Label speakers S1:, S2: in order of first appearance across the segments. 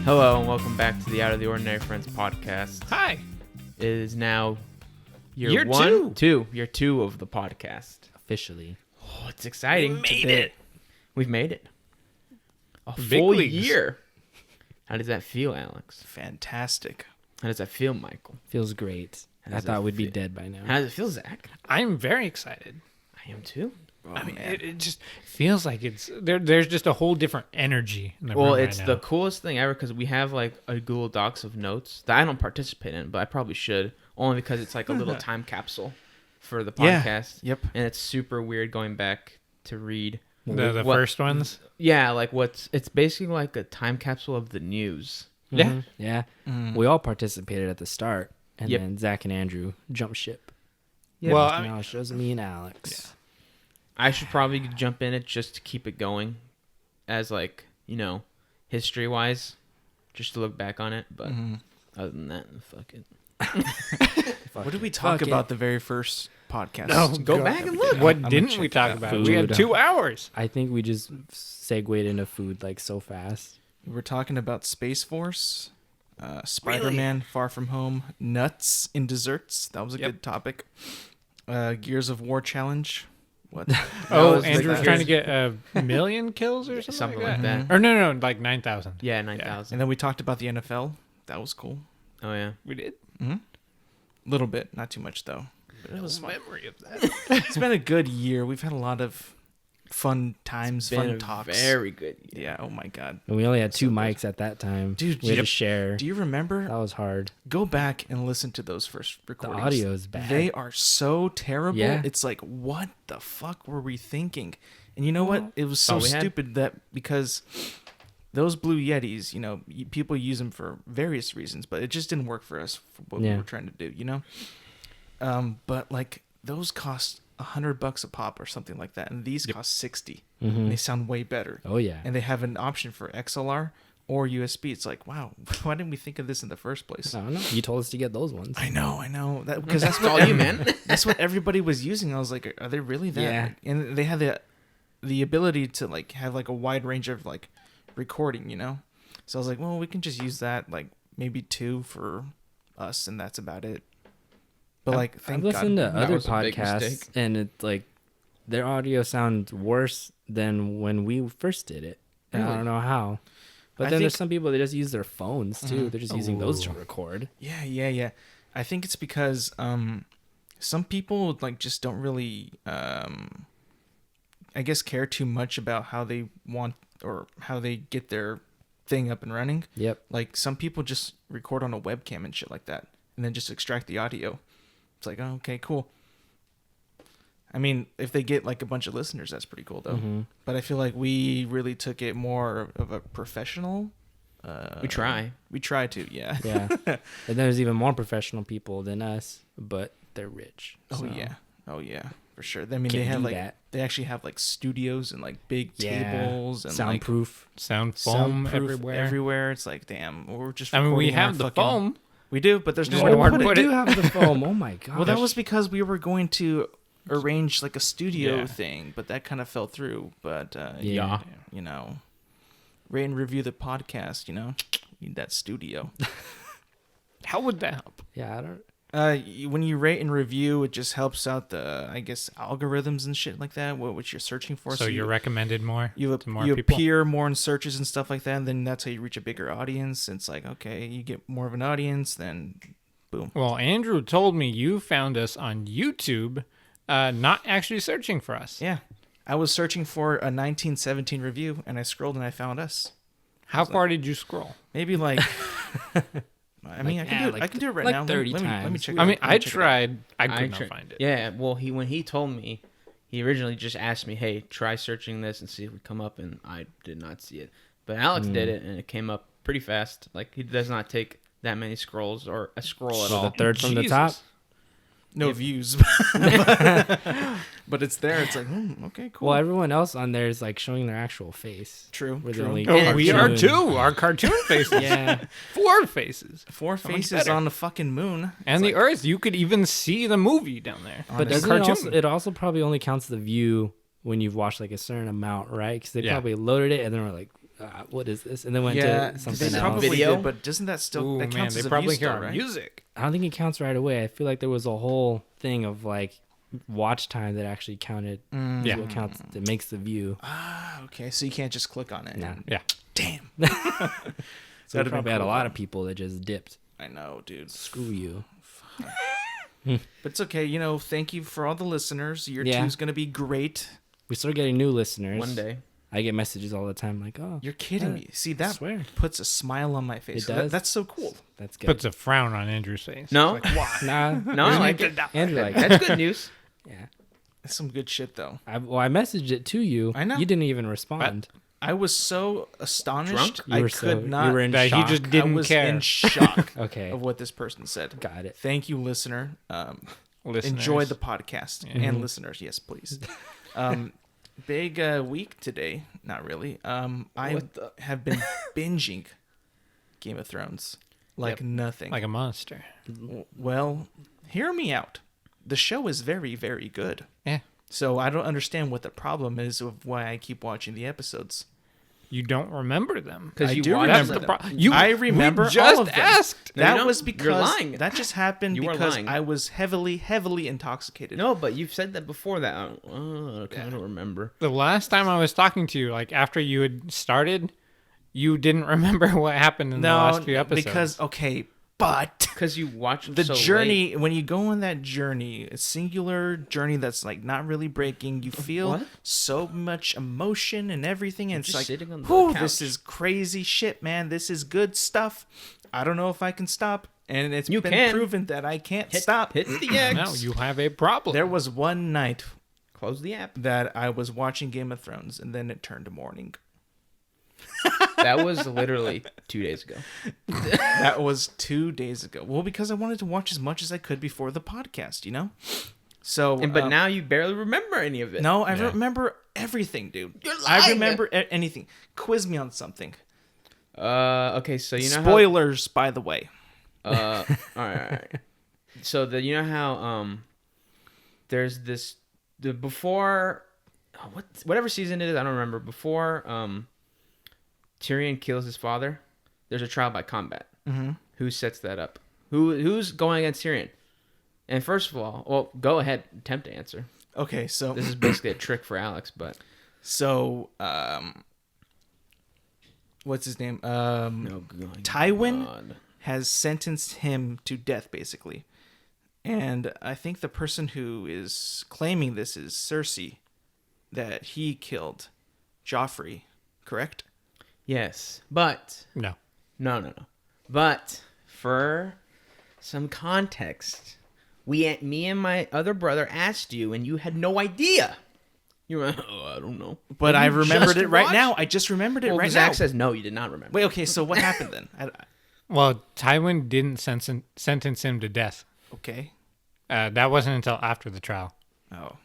S1: Hello and welcome back to the Out of the Ordinary Friends podcast.
S2: Hi.
S1: It is now year
S2: Year
S1: two of the podcast.
S3: Officially.
S1: Oh, it's exciting.
S2: We made it.
S1: We've made it. A
S2: Big
S1: full
S2: leagues.
S1: year. How does that feel, Alex?
S4: Fantastic.
S1: How does that feel, Michael?
S3: Feels great.
S1: How
S3: I
S1: does
S3: thought
S1: it
S3: we'd be
S1: feel?
S3: dead by now.
S1: How does it feel, Zach?
S2: I'm very excited.
S1: I am too.
S4: Oh,
S2: I mean,
S4: man.
S2: it just feels like it's there's just a whole different energy in the
S1: Well,
S2: room
S1: it's
S2: right
S1: the
S2: now.
S1: coolest thing ever because we have like a Google Docs of notes that I don't participate in, but I probably should, only because it's like a little time capsule for the
S4: Yeah.
S1: podcast.
S4: Yep.
S1: And it's super weird going back to read.
S2: the
S1: what-
S2: first ones.
S1: Yeah, like it's basically like a time capsule of the news.
S2: Yeah.
S3: Mhm. Yeah.
S4: Mm.
S3: We all participated at the start, and
S1: Yep.
S3: then Zach and Andrew jumped ship.
S1: Yeah.
S2: Well, I mean,
S3: Now it's just me and Alex.
S1: I should probably jump in it just to keep it going as like, history wise, just to look back on it. But
S4: Mhm.
S1: other than that, fuck it.
S3: Fuck
S4: What did
S3: it.
S4: we talk
S3: Fuck
S4: about
S3: it.
S4: the very first podcast?
S2: No,
S1: Go back and look.
S2: What
S4: I'm gonna
S2: didn't
S4: check
S2: we talk
S4: that
S2: about?
S4: out.
S2: We had
S3: Food.
S2: 2 hours.
S3: I think we just segued into food like so fast.
S4: We were talking about Space Force, Spider-Man, Far From Home, nuts in desserts. That was a
S2: Yep.
S4: good topic. Gears of War challenge. What?
S2: Oh,
S1: was
S2: Andrew's
S1: like-
S2: trying to get a million kills or something,
S1: Something
S2: like
S1: like
S2: that.
S1: that.
S2: Or no, like 9,000.
S1: Yeah, 9,000.
S4: And then we talked about the NFL. That was cool.
S1: Oh yeah.
S2: We did.
S4: A little bit, not too much though.
S2: It was memory of that.
S4: It's been a good year. We've had a lot of fun times,
S1: Been
S4: fun
S1: a
S4: talks.
S1: very good year.
S4: Yeah. Oh my god.
S3: And we only had 2
S4: So good.
S3: mics at that time.
S4: Dude,
S3: we had
S4: yep.
S3: to share.
S4: Do you remember?
S3: That was hard.
S4: Go back and listen to those first
S3: The
S4: recordings.
S3: audio is bad.
S4: They are so terrible.
S3: Yeah.
S4: It's like, what the fuck were we thinking? And you know what? It was so
S1: all we had.
S4: stupid that because those Blue Yetis, people use them for various reasons, but it just didn't work for us for what we
S3: Yeah.
S4: were trying to do, But like those cost $100 a pop or something like that, and these cost 60.
S3: Mhm.
S4: And they sound way better.
S3: Oh, yeah.
S4: And they have an option for XLR or USB. It's like, wow, why didn't we think of this in the first place?
S3: I don't know. You told us to get those ones.
S4: I know that because that's
S1: all you, man.
S4: That's what everybody was using. I was like, are they really that?
S3: Yeah.
S4: And they had the ability to like have like a wide range of like recording, So I was like, well, we can just use that like maybe 2 for us, and that's about it. But like,
S3: I've
S4: thank
S3: listened
S4: God.
S3: to other
S1: was a big
S3: podcasts,
S1: mistake.
S3: and it's like their audio sounds worse than when we first did it. And I
S4: Really?
S3: don't know how. But
S4: I
S3: then there's
S4: think-
S3: some people that just use their phones too.
S4: Mhm.
S3: They're just using those to
S2: Ooh.
S3: record.
S4: Yeah. I think it's because some people like just don't really I guess care too much about how they want or how they get their thing up and running.
S3: Yep.
S4: Like some people just record on a webcam and shit like that and then just extract the audio. It's like, oh, okay, cool. I mean, if they get like a bunch of listeners, that's pretty cool though.
S3: Mhm.
S4: But I feel like we really took it more of a professional.
S1: We try.
S4: We try to, yeah.
S3: Yeah. And there's even more professional people than us, but they're rich.
S4: Oh
S3: so
S4: yeah, for sure. I mean,
S3: can't
S4: they have
S3: do
S4: like
S3: that.
S4: they actually have like studios and like big
S3: Yeah.
S4: tables and
S3: Soundproof.
S2: Sound
S4: like
S2: foam
S4: soundproof
S2: everywhere.
S4: It's like, damn, we're just.
S2: I mean, we
S4: recording in our
S2: have the
S4: fucking-
S2: foam.
S4: We do, but there's
S2: Just
S4: nowhere
S2: nowhere
S4: to
S2: to
S4: put
S2: put
S4: it.
S3: We do have the foam. Oh my god.
S4: Well, that was because we were going to arrange like a studio
S2: Yeah.
S4: thing, but that kind of fell through. But
S3: Yeah.
S4: rate and review the podcast. Need that studio.
S2: How would that help?
S3: Yeah, I don't.
S4: When you rate and review, it just helps out the, I guess, algorithms and shit like that, what you're searching for.
S2: So you're recommended more
S4: you
S2: to more
S4: you
S2: people?
S4: appear more in searches and stuff like that, and then that's how you reach a bigger audience. It's like, okay, you get more of an audience, then boom.
S2: Well, Andrew told me you found us on YouTube, not actually searching for us.
S4: Yeah. I was searching for a 1917 review, and I scrolled and I found us.
S2: How far did you scroll?
S4: Maybe like... I mean,
S3: Like,
S4: I can
S3: yeah,
S4: do it.
S3: like
S4: I can do it right
S3: like
S4: now.
S3: 30
S4: let me
S3: times.
S4: check it
S2: I
S4: out.
S2: mean,
S4: Let me
S2: I
S4: check it out.
S2: tried. I could
S1: I
S2: not
S1: tried-
S2: find it.
S1: Yeah, well, when he told me, he originally just asked me, "Hey, try searching this and see if we come up," and I did not see it. But Alex did it, and it came up pretty fast. Like he does not take that many scrolls or a scroll at
S3: So
S1: all.
S3: the third from the
S2: Jesus.
S3: top.
S4: No views. But it's there. It's like, okay, cool.
S3: Well, everyone else on there is like showing their actual face.
S4: True.
S3: We're the
S4: true.
S3: only
S2: Oh, we are
S3: cartoon.
S2: too. Our cartoon faces.
S3: Yeah.
S2: 4 faces.
S4: 4
S2: much
S4: faces
S2: better.
S4: on the fucking moon.
S2: And
S4: It's
S2: the
S4: like,
S2: Earth. You could even see the movie down there.
S4: honestly.
S3: But doesn't
S2: cartoon.
S3: it also probably only counts the view when you've watched like a certain amount, right? Because they
S2: Yeah.
S3: probably loaded it and then were like, what is this? And then went
S4: Yeah,
S3: to something
S4: they
S3: else.
S4: probably
S1: Video?
S4: did, but doesn't that still
S2: Ooh,
S4: that
S2: man,
S4: counts
S2: they
S4: as a
S2: probably
S4: view
S2: hear
S4: still,
S2: our
S4: right?
S2: music.
S3: I don't think it counts right away. I feel like there was a whole thing of like watch time that actually counted.
S2: Yeah.
S3: What counts that makes the view.
S4: Ah, okay, so you can't just click on it.
S3: No.
S2: Yeah.
S4: Damn.
S3: So we
S4: That'd have
S3: probably
S4: been
S3: had a
S4: cool,
S3: lot
S4: though.
S3: of people that just dipped.
S4: I know, dude.
S3: Screw you.
S4: But it's okay. You know, thank you for all the listeners. Year
S3: Yeah.
S4: 2's gonna be great.
S3: We start getting new listeners.
S1: One day.
S3: I get messages all the time like, oh,
S4: You're kidding
S3: Uh,
S4: me. See,
S3: I
S4: that
S3: swear.
S4: puts a smile on my face.
S3: It does?
S4: That's so cool.
S3: That's good.
S2: Puts a frown on Andrew's face.
S1: No,
S3: Nah,
S1: no, I like it.
S3: Andrew like it.
S1: That's good news.
S3: Yeah.
S4: That's some good shit, though.
S3: I messaged it to you.
S4: I know.
S3: You didn't even respond.
S4: I was so astonished.
S1: Drunk?
S3: You were
S4: I could not.
S3: You were in
S2: That he
S3: shock.
S2: just
S4: I
S2: didn't
S4: was
S2: care.
S4: in shock
S3: Okay.
S4: of what this person said.
S3: Got it.
S4: Thank you, listener.
S2: Listeners.
S4: Enjoy the podcast
S2: Yeah.
S4: and listeners. Yes, please. Big week today. Not really. I
S1: What the-
S4: have been binging Game of Thrones like nothing.
S2: like a monster.
S4: Well, hear me out. The show is very, very good.
S2: Yeah.
S4: So I don't understand what the problem is of why I keep watching the episodes.
S2: You don't remember them.
S1: Because
S4: I
S1: you
S4: do
S1: watched
S2: That's
S4: remember
S2: the
S1: them.
S2: problem.
S4: I remember
S2: We just
S4: all of them.
S2: asked.
S1: No, you
S4: That
S1: don't.
S4: was
S1: You're
S4: because
S1: lying.
S4: that just happened
S1: You are
S4: because
S1: lying.
S4: I was heavily, heavily intoxicated.
S1: No, but you've said that before. That I kind of remember.
S2: The last time I was talking to you, like after you had started, you didn't remember what happened in the last few episodes.
S4: because okay, but
S1: Because you watched
S4: the
S1: so
S4: journey
S1: late.
S4: when you go on that journey, a singular journey that's like not really breaking, you feel
S1: What?
S4: so much emotion and everything, and it's
S1: just
S4: like,
S1: sitting on the
S4: whew,
S1: couch.
S4: this is crazy shit, man. This is good stuff. I don't know if I can stop, and it's
S1: You
S4: been
S1: can.
S4: proven that I can't
S1: Hit,
S4: stop.
S1: Hit the X.
S2: now you have a problem.
S4: There was one night
S1: Close the app.
S4: that I was watching Game of Thrones, and then it turned to morning.
S1: That was literally 2 days ago.
S4: That was 2 days ago. Well, because I wanted to watch as much as I could before the podcast, you know? So,
S1: But now you barely remember any of it.
S4: no, I
S2: Yeah.
S4: remember everything, dude.
S1: You're
S4: I
S1: lying.
S4: remember anything. Quiz me on something.
S1: Okay, so you know
S4: Spoilers, by the way.
S1: how. All right. So you know how there's the before, whatever season it is, I don't remember. Before Tyrion kills his father, there's a trial by combat.
S4: Mm-hmm.
S1: Who sets that up? Who's going against Tyrion? And first of all, well, go ahead, attempt to answer.
S4: Okay, so
S1: This is basically a trick for Alex, but
S4: what's his name?
S1: no, God.
S4: Tywin has sentenced him to death, basically. And I think the person who is claiming this is Cersei, that he killed Joffrey, correct?
S1: Yes, but
S2: no.
S1: no. But for some context, me and my other brother asked you, and you had no idea. You were, I don't know.
S4: But I
S1: You
S4: remembered
S1: just
S4: it right
S1: watched?
S4: now. I just remembered it
S1: Well,
S4: right
S1: Zach
S4: now.
S1: says no, you did not remember.
S4: Wait, okay, so what happened then?
S2: Well, Tywin didn't sentence him to death.
S4: Okay.
S2: That wasn't until after the trial.
S4: Oh.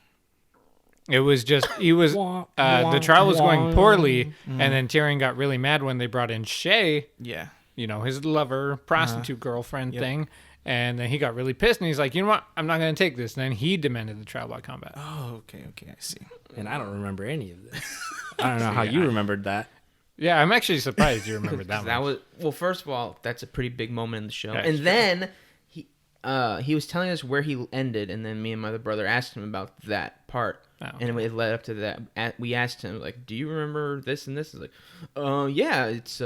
S2: It was just the trial was going poorly, and then Tyrion got really mad when they brought in Shay,
S4: Yeah.
S2: you know, his lover, prostitute girlfriend
S4: Yep.
S2: thing, and then he got really pissed, and he's like, you know what, I'm not going to take this. And then he demanded the trial by combat.
S4: Oh, okay, I see.
S3: And I don't remember any of this. I don't know how you remembered that.
S2: Yeah, I'm actually surprised you remembered that
S1: that
S2: one.
S1: was first of all, that's a pretty big moment in the show,
S2: Yeah,
S1: and
S2: it's
S1: then he was telling us where he ended, and then me and my other brother asked him about that part.
S2: Oh,
S1: And it led up to that. We asked him, like, do you remember this and this? He's like, yeah, it's,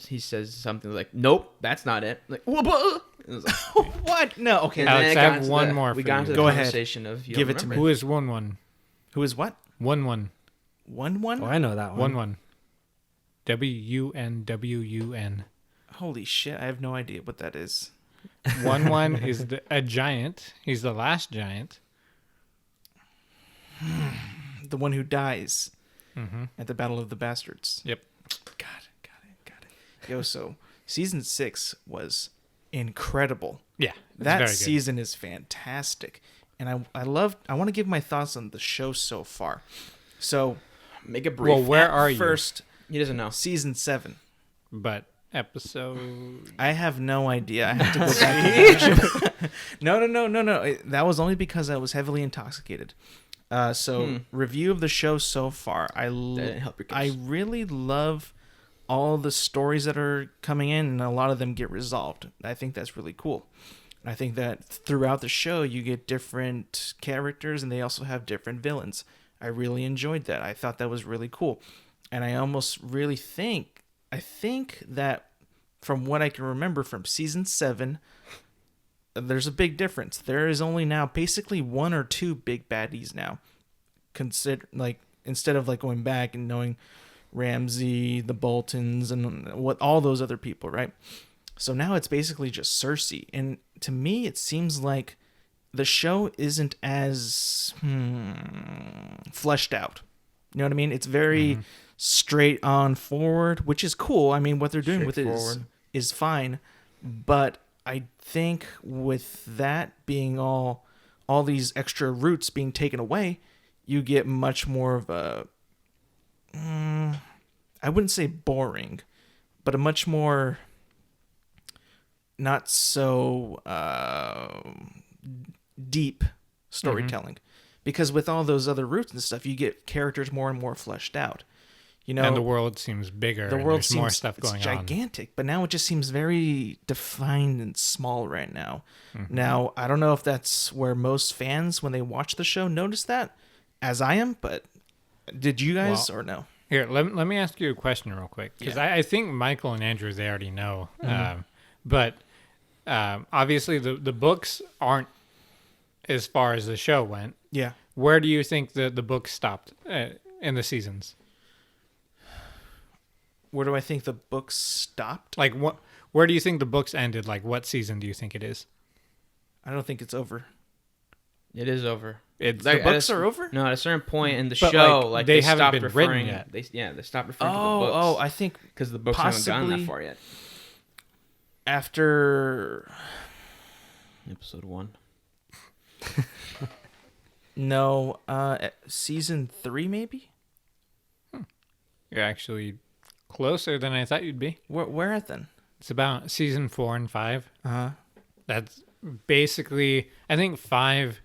S1: he says something like, nope, that's not it. Like, what? And it was like,
S4: What? No, okay.
S1: and
S2: Alex,
S1: then it
S2: I
S1: got
S2: have
S1: into
S2: one
S1: the-
S2: more
S1: We
S2: for
S1: got
S2: you.
S1: into the
S4: Go ahead.
S1: conversation of, you
S4: Give
S1: don't
S4: it to
S1: remember
S2: Who is 1-1?
S4: Who is what?
S2: 1-1.
S4: 1-1?
S3: Oh, I know that one.
S2: 1-1. WUNWUN.
S4: Holy shit, I have no idea what that is.
S2: 1-1 is a giant. He's the last giant.
S4: The one who dies
S2: Mm-hmm.
S4: at the Battle of the Bastards.
S2: Yep.
S4: Got it. Yo, so season 6 was incredible.
S2: Yeah. it's
S4: That
S2: very good.
S4: season is fantastic. And I want to give my thoughts on the show so far. So,
S1: Make it brief.
S2: Well, where are you?
S4: first,
S1: He doesn't know.
S4: season 7.
S2: But episode.
S4: I have no idea. I have to go back to the show. No. That was only because I was heavily intoxicated. Review of the show so far.
S1: That didn't help your case.
S4: I really love all the stories that are coming in, and a lot of them get resolved. I think that's really cool. I think that throughout the show, you get different characters, and they also have different villains. I really enjoyed that. I thought that was really cool. And I almost really think that from what I can remember from season 7, there's a big difference. There is only now basically 1 or 2 big baddies now. Instead of like going back and knowing Ramsey, the Boltons, and what all those other people, right? So now it's basically just Cersei. And to me, it seems like the show isn't as fleshed out. You know what I mean? It's very straight on forward, which is cool. I mean, what they're doing with it is fine. But I think with that being all these extra roots being taken away, you get much more of a, I wouldn't say boring, but a much more not so deep storytelling. Because with all those other roots and stuff, you get characters more and more fleshed out. You know,
S2: and the world seems bigger. The world seems more stuff going
S4: gigantic, but now it just seems very defined and small right now. Now, I don't know if that's where most fans, when they watch the show, notice that, as I am, but did you guys or no?
S2: Here, let me ask you a question real quick, because I think Michael and Andrew, they already know. But obviously the books aren't as far as the show went.
S4: Yeah.
S2: Where do you think the books stopped in the seasons?
S4: Where do I think the books stopped?
S2: Like, where do you think the books ended? Like, what season do you think it is?
S4: I don't think it's over.
S1: It is over.
S4: The books are over?
S1: No, at a certain point in the show, like
S2: they
S1: haven't
S2: haven't
S1: been
S2: been
S1: referring
S2: written yet.
S1: They stopped referring to the books.
S4: Oh, I think
S1: because the books haven't gone that far yet.
S4: After
S1: episode 1.
S4: No, season 3 maybe.
S2: You're actually closer than I thought you'd be.
S4: Where at then?
S2: It's about season 4 and 5.
S3: That's
S2: basically, I think 5.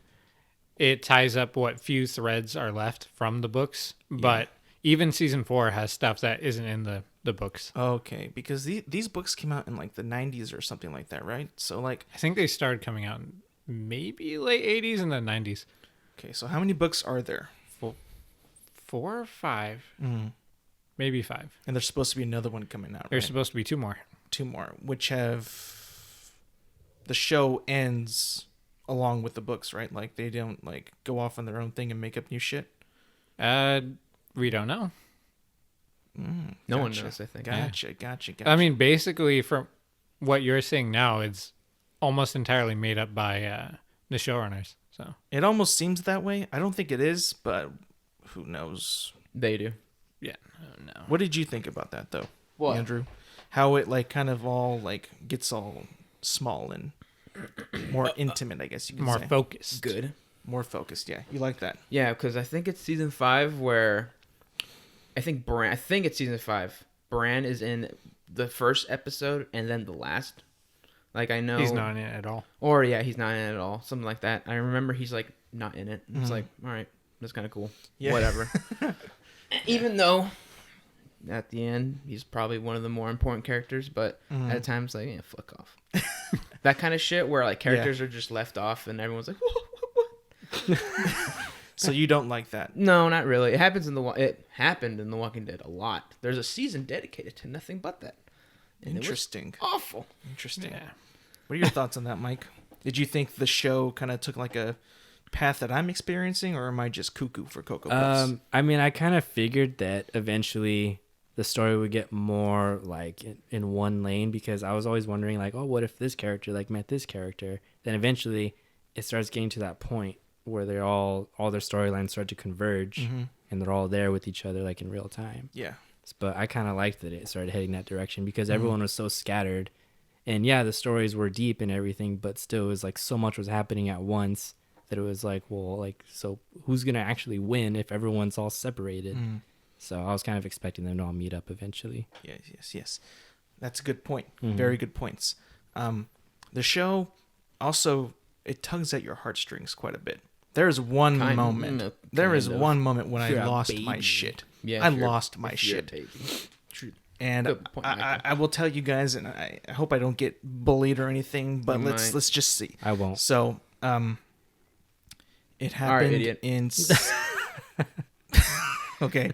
S2: It ties up what few threads are left from the books, but even season 4 has stuff that isn't in the books.
S4: Okay, because these books came out in like the 90s or something like that, right? So like,
S2: I think they started coming out in maybe late 80s and then 90s.
S4: Okay, so how many books are there?
S2: 4 or 5. Maybe 5.
S4: And there's supposed to be another one coming out,
S2: There's supposed to be 2 more.
S4: 2 more, which have... The show ends along with the books, right? Like, they don't, like, go off on their own thing and make up new shit?
S2: We don't know.
S1: No one knows, I think.
S4: Gotcha.
S2: I mean, basically, from what you're saying now, it's almost entirely made up by the showrunners. So
S4: it almost seems that way. I don't think it is, but who knows?
S1: They do.
S2: Yeah. Oh, no.
S4: What did you think about that, though,
S1: What?
S4: Andrew? How it, like, kind of all, like, gets all small and more intimate, I guess you could say.
S2: More focused.
S1: Good.
S4: More focused, yeah. You like that?
S1: Yeah, because I think it's season 5 where I think it's season 5. Bran is in the first episode and then the last. Like, I know
S2: he's not in it at all.
S1: Or he's not in it at all. Something like that. I remember he's like not in it. It's like, all right, that's kind of cool. Yeah. Whatever. Even though at the end he's probably one of the more important characters, but at times like, yeah, fuck off. That kind of shit where like characters are just left off and everyone's like, what?
S4: So you don't like that?
S1: No, not really. It happened in The Walking Dead a lot. There's a season dedicated to nothing but that. And
S4: interesting.
S1: It was awful.
S4: Interesting.
S2: Yeah.
S4: What are your thoughts on that, Mike? Did you think the show kind of took like a path that I'm experiencing, or am I just cuckoo for Cocoa Puffs?
S3: I mean, I kind of figured that eventually the story would get more like in one lane, because I was always wondering like, oh, what if this character like met this character? Then eventually it starts getting to that point where they're all their storylines start to converge and they're all there with each other like in real time.
S4: Yeah.
S3: But I kind of liked that it started heading that direction, because everyone was so scattered. And yeah, the stories were deep and everything, but still it was like so much was happening at once that it was like, well, like, so who's going to actually win if everyone's all separated? So I was kind of expecting them to all meet up eventually.
S4: Yes. That's a good point. Very good points. The show also, it tugs at your heartstrings quite a bit. There's one moment. There is one moment when I lost my shit.
S1: Yeah,
S4: I lost my shit. And
S1: Good point, Michael.
S4: I will tell you guys, and I hope I don't get bullied or anything, but
S1: You
S4: let's
S1: might.
S4: just see.
S3: I won't.
S4: So, it
S1: All right,
S4: happened
S1: idiot.
S4: in. Okay,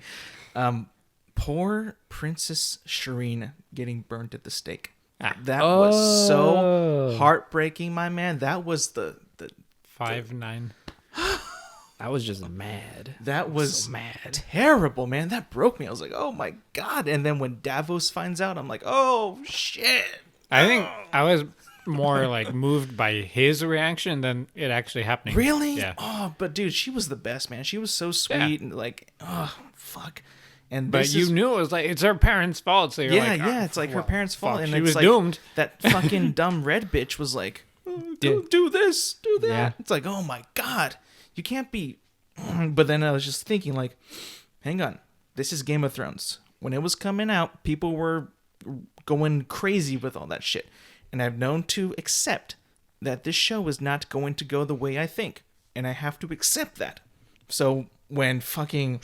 S4: poor Princess Shireen getting burnt at the stake. That was so heartbreaking, my man. That was the
S2: 5'9".
S3: I was just mad.
S4: that was
S3: so mad.
S4: terrible, man. That broke me. I was like, oh my god. And then when Davos finds out, I'm like, oh shit.
S2: I think I was more like moved by his reaction than it actually happening.
S4: Really?
S2: Yeah.
S4: Oh, but dude, she was the best, man. She was so sweet and like, oh fuck. And
S2: But
S4: this
S2: you
S4: is,
S2: knew it was like it's her parents' fault. So you're
S4: yeah,
S2: like,
S4: yeah. It's like her
S2: well,
S4: parents' fault,
S2: fuck,
S4: and
S2: she
S4: it's
S2: was
S4: like
S2: doomed.
S4: that fucking dumb red bitch was like, do this, do that.
S3: Yeah.
S4: It's like, oh my god, you can't be. But then I was just thinking, like, hang on, this is Game of Thrones. When it was coming out, people were going crazy with all that shit, and I've known to accept that this show is not going to go the way I think, and I have to accept that. So when fucking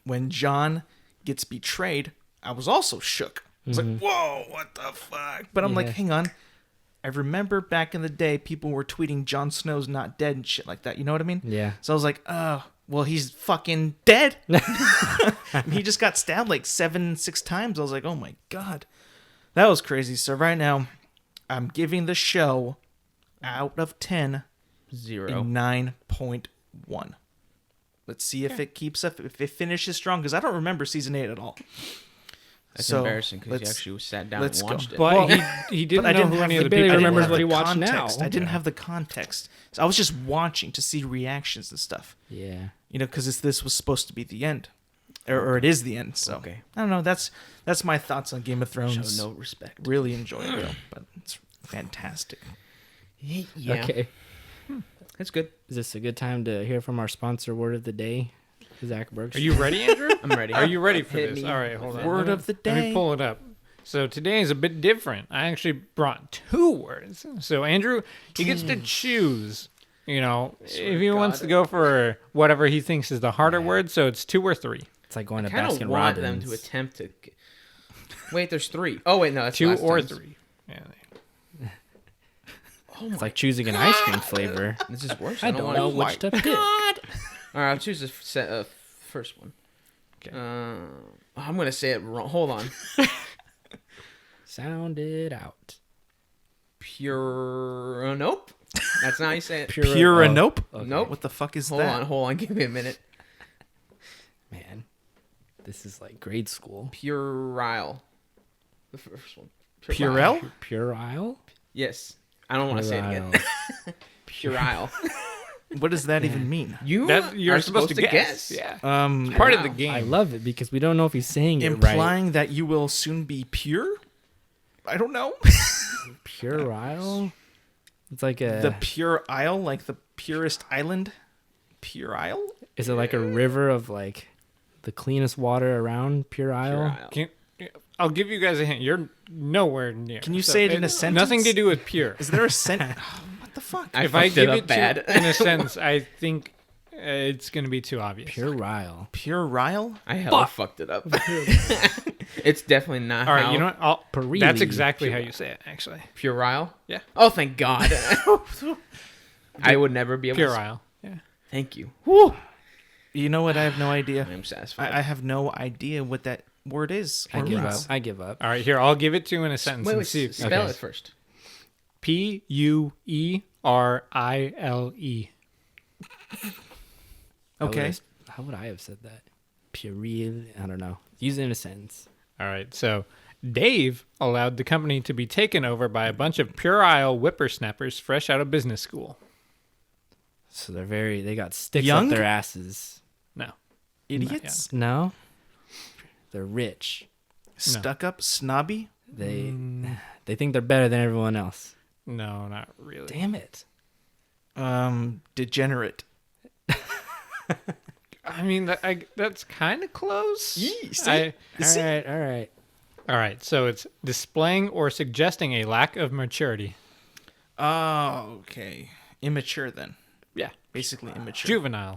S4: when Jon gets betrayed, I was also shook. I was like, whoa, what the fuck? But I'm like,
S3: Yeah.
S4: hang on. I remember back in the day, people were tweeting Jon Snow's not dead and shit like that. You know what I mean?
S3: Yeah.
S4: So I was like, oh, well, he's fucking dead. He just got stabbed like 6 times. I was like, oh my God. That was crazy. So right now, I'm giving the show out of 10
S1: 0.
S4: a 9.1. Let's see if it keeps up, if it finishes strong, because I don't remember season 8 at all.
S1: That's
S4: So,
S1: embarrassing because you
S4: let's-
S1: actually sat down
S4: let's
S1: and
S4: go.
S1: watched it.
S2: But
S4: Well,
S2: he didn't
S4: but I
S2: know
S4: didn't
S2: who
S4: have
S2: any
S4: the-
S2: of the
S3: barely
S2: people
S3: remembers
S2: were.
S3: what he watched now.
S4: context. I didn't have the context. So I was just watching to see reactions and stuff.
S3: Yeah.
S4: You know, because this was supposed to be the end. Or it is the end. So
S1: Okay.
S4: I don't know. That's my thoughts on Game of Thrones.
S1: Show no respect.
S4: Really enjoy it, though. But it's fantastic.
S1: Yeah.
S3: Okay.
S1: That's good.
S3: Is this a good time to hear from our sponsor word of the day, Zach Berkshire?
S2: Are you ready, Andrew?
S1: I'm ready.
S2: Are you ready for
S1: Hit
S2: this?
S1: me.
S2: All right, hold on.
S4: Word of the
S2: Let
S4: day.
S2: me pull it up. So today is a bit different. I actually brought 2 words. So Andrew, he gets to choose. You know, if he wants to go for whatever he thinks is the harder word. So it's 2 or 3.
S3: It's like going
S1: I
S3: to
S1: kind of
S3: Baskin
S1: want
S3: Robbins.
S1: them to attempt to. Wait, there's 3. Oh wait, no, that's
S2: 2
S1: last
S2: or
S1: time's.
S2: 3. Yeah.
S3: It's like choosing an ice cream flavor.
S1: This is worse.
S3: I don't know which to pick.
S1: All right, I'll choose the first one.
S2: Okay.
S1: I'm gonna say it wrong. Hold on.
S3: Sound it out.
S1: Pure. Nope. That's not how you say it.
S4: Pure nope.
S3: Okay.
S1: Nope.
S4: What the fuck is
S1: Hold
S4: that?
S1: on. Give me a minute.
S3: Man, this is like grade school.
S1: Puerile. The first one.
S4: Purell?
S3: Puerile?
S1: Yes. I don't want to say it again. Puerile.
S4: What does that even mean?
S1: You
S2: You're
S1: are
S2: supposed to guess. Yeah. Part of the game.
S3: I love it because we don't know if he's saying it right.
S4: Implying that you will soon be pure? I don't know.
S3: Puerile? It's like a...
S4: The pure isle, like the purest island? Pure isle?
S3: Is it like a river of like the cleanest water around Pure Isle?
S1: Puerile.
S2: I'll give you guys a hint. You're nowhere near.
S4: Can you say it in a sentence?
S2: Nothing to do with pure.
S4: Is there a sentence? What the fuck?
S1: I
S2: If I
S1: fucked it
S2: give
S1: up
S2: it
S1: bad.
S2: to in a sentence, I think it's going to be too obvious.
S3: Pure Isle.
S4: Pure isle?
S1: I hella fucked it up. It's definitely not.
S2: All right,
S1: how
S2: you know what?
S3: Pirelli.
S2: That's exactly how you say it, actually.
S1: Puerile?
S2: Yeah.
S1: Oh, thank God. I would never be able
S2: Pure
S1: to.
S2: Isle. Yeah.
S1: Thank you.
S4: You know what? I have no idea.
S1: I'm satisfied.
S4: I have no idea what that word is.
S3: I
S4: or
S3: give up.
S4: means.
S3: I give up.
S2: All right, here, I'll give it to you in a sentence
S1: wait,
S2: and see.
S1: spell
S3: Okay.
S1: it first.
S2: Puerile.
S4: Okay.
S3: How would I have said that? Pureel. I don't know. Use it in a sentence.
S2: All right, so Dave allowed the company to be taken over by a bunch of Pure Isle whippersnappers fresh out of business school.
S3: So they got sticks
S4: Young?
S3: up their asses.
S2: No.
S4: Idiots?
S3: No? They're rich.
S4: Stuck up? Snobby?
S3: They think they're better than everyone else.
S2: No, not really.
S3: Damn it.
S4: Degenerate.
S2: I mean, that's kind of close.
S4: Yee, see?
S3: All right.
S2: All right, so it's displaying or suggesting a lack of maturity.
S4: Oh, okay. Immature then.
S2: Yeah.
S4: Basically immature.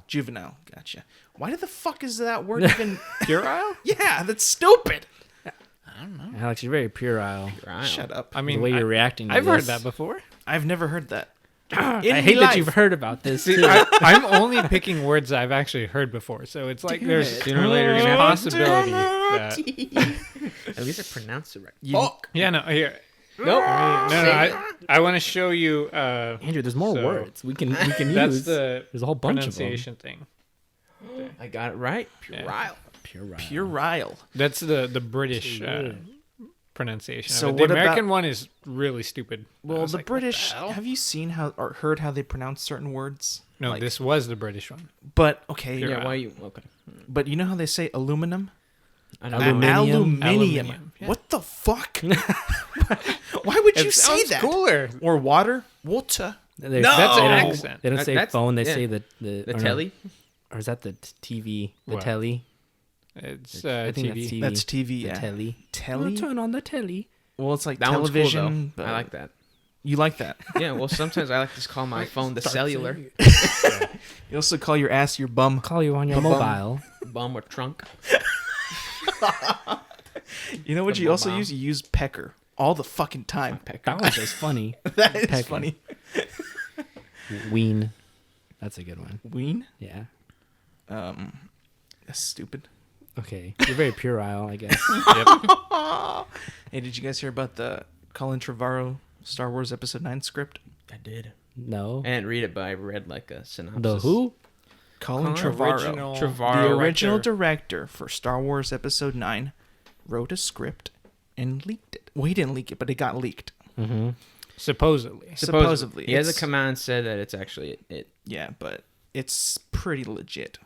S2: Juvenile.
S4: Gotcha. Why the fuck is that word even?
S2: Puerile?
S4: Yeah, that's stupid.
S1: I don't know.
S3: Alex, you're very puerile.
S4: Shut up.
S2: I mean,
S3: The way you're reacting to
S2: I've heard
S3: this.
S2: that before.
S4: I've never heard that.
S3: I hate that you've heard about this,
S2: See,
S3: too.
S2: I'm only picking words I've actually heard before, so it's like there's
S1: Sooner or later, you're
S2: a
S1: gonna have to-
S2: possibility that.
S1: At least I pronounced it right.
S4: Fuck.
S2: Yeah, no, here.
S1: Nope.
S2: I want to show you.
S3: Andrew, there's more
S2: So,
S3: words we can
S2: That's
S3: use.
S2: the
S3: There's a whole bunch of them.
S2: pronunciation thing.
S1: I got it right.
S2: Yeah.
S1: Puerile.
S4: Puerile.
S2: That's the British pronunciation.
S4: So
S2: of it. The
S4: what about-
S2: American one is really stupid. I
S4: Well,
S2: was
S4: the
S2: like, what
S4: British.
S2: hell?
S4: Have you seen how or heard how they pronounce certain words?
S2: No,
S4: Like-
S2: this was the British one.
S4: But okay,
S2: Pure-
S1: Yeah, why you? Okay.
S4: but you know how they say aluminum?
S1: I know.
S3: Aluminium.
S2: Aluminium, yeah.
S4: What the fuck? Why would you
S2: It
S4: say
S2: sounds
S4: that?
S2: cooler.
S4: Or water? Water.
S3: They,
S4: No!
S2: That's an
S3: they don't-
S2: accent.
S3: They don't say
S1: That's-
S3: phone. They
S1: yeah.
S3: say the
S1: The
S3: or no,
S1: telly.
S3: or is that the TV? The
S2: What?
S3: telly.
S2: It's
S3: I think
S2: TV.
S3: that's TV.
S4: That's TV.
S3: The
S4: Yeah.
S3: telly.
S4: Telly.
S3: Turn on the telly.
S4: Well, it's like
S1: That one's cool
S4: television.
S1: though. I like that.
S4: You like that?
S1: Yeah. Well, sometimes I like to call my phone the cellular
S4: You also call your ass your bum.
S3: Call you on your
S4: Ba-bum.
S3: mobile.
S1: bum or trunk.
S4: You know what
S1: The
S4: you also
S1: bum.
S4: use? You use pecker all the fucking time.
S3: That one's just funny.
S4: That is
S3: Pecker.
S4: funny.
S3: Ween. That's a good one.
S4: Ween.
S3: Yeah.
S4: That's stupid.
S3: Okay. You're very puerile, I guess.
S4: Hey, did you guys hear about the Colin Trevorrow Star Wars Episode 9 script?
S1: I did.
S3: No.
S1: I didn't read it, but I read like a synopsis.
S3: The who?
S4: Colin
S1: Colin
S4: Trevorrow.
S1: Trevorrow.
S4: The original director for Star Wars Episode 9 wrote a script and leaked it. Well, he didn't leak it, but it got leaked.
S3: Mm-hmm.
S2: Supposedly.
S4: Supposedly.
S1: He hasn't
S4: It's-
S1: come out and said that it's actually it.
S4: Yeah, but it's pretty legit.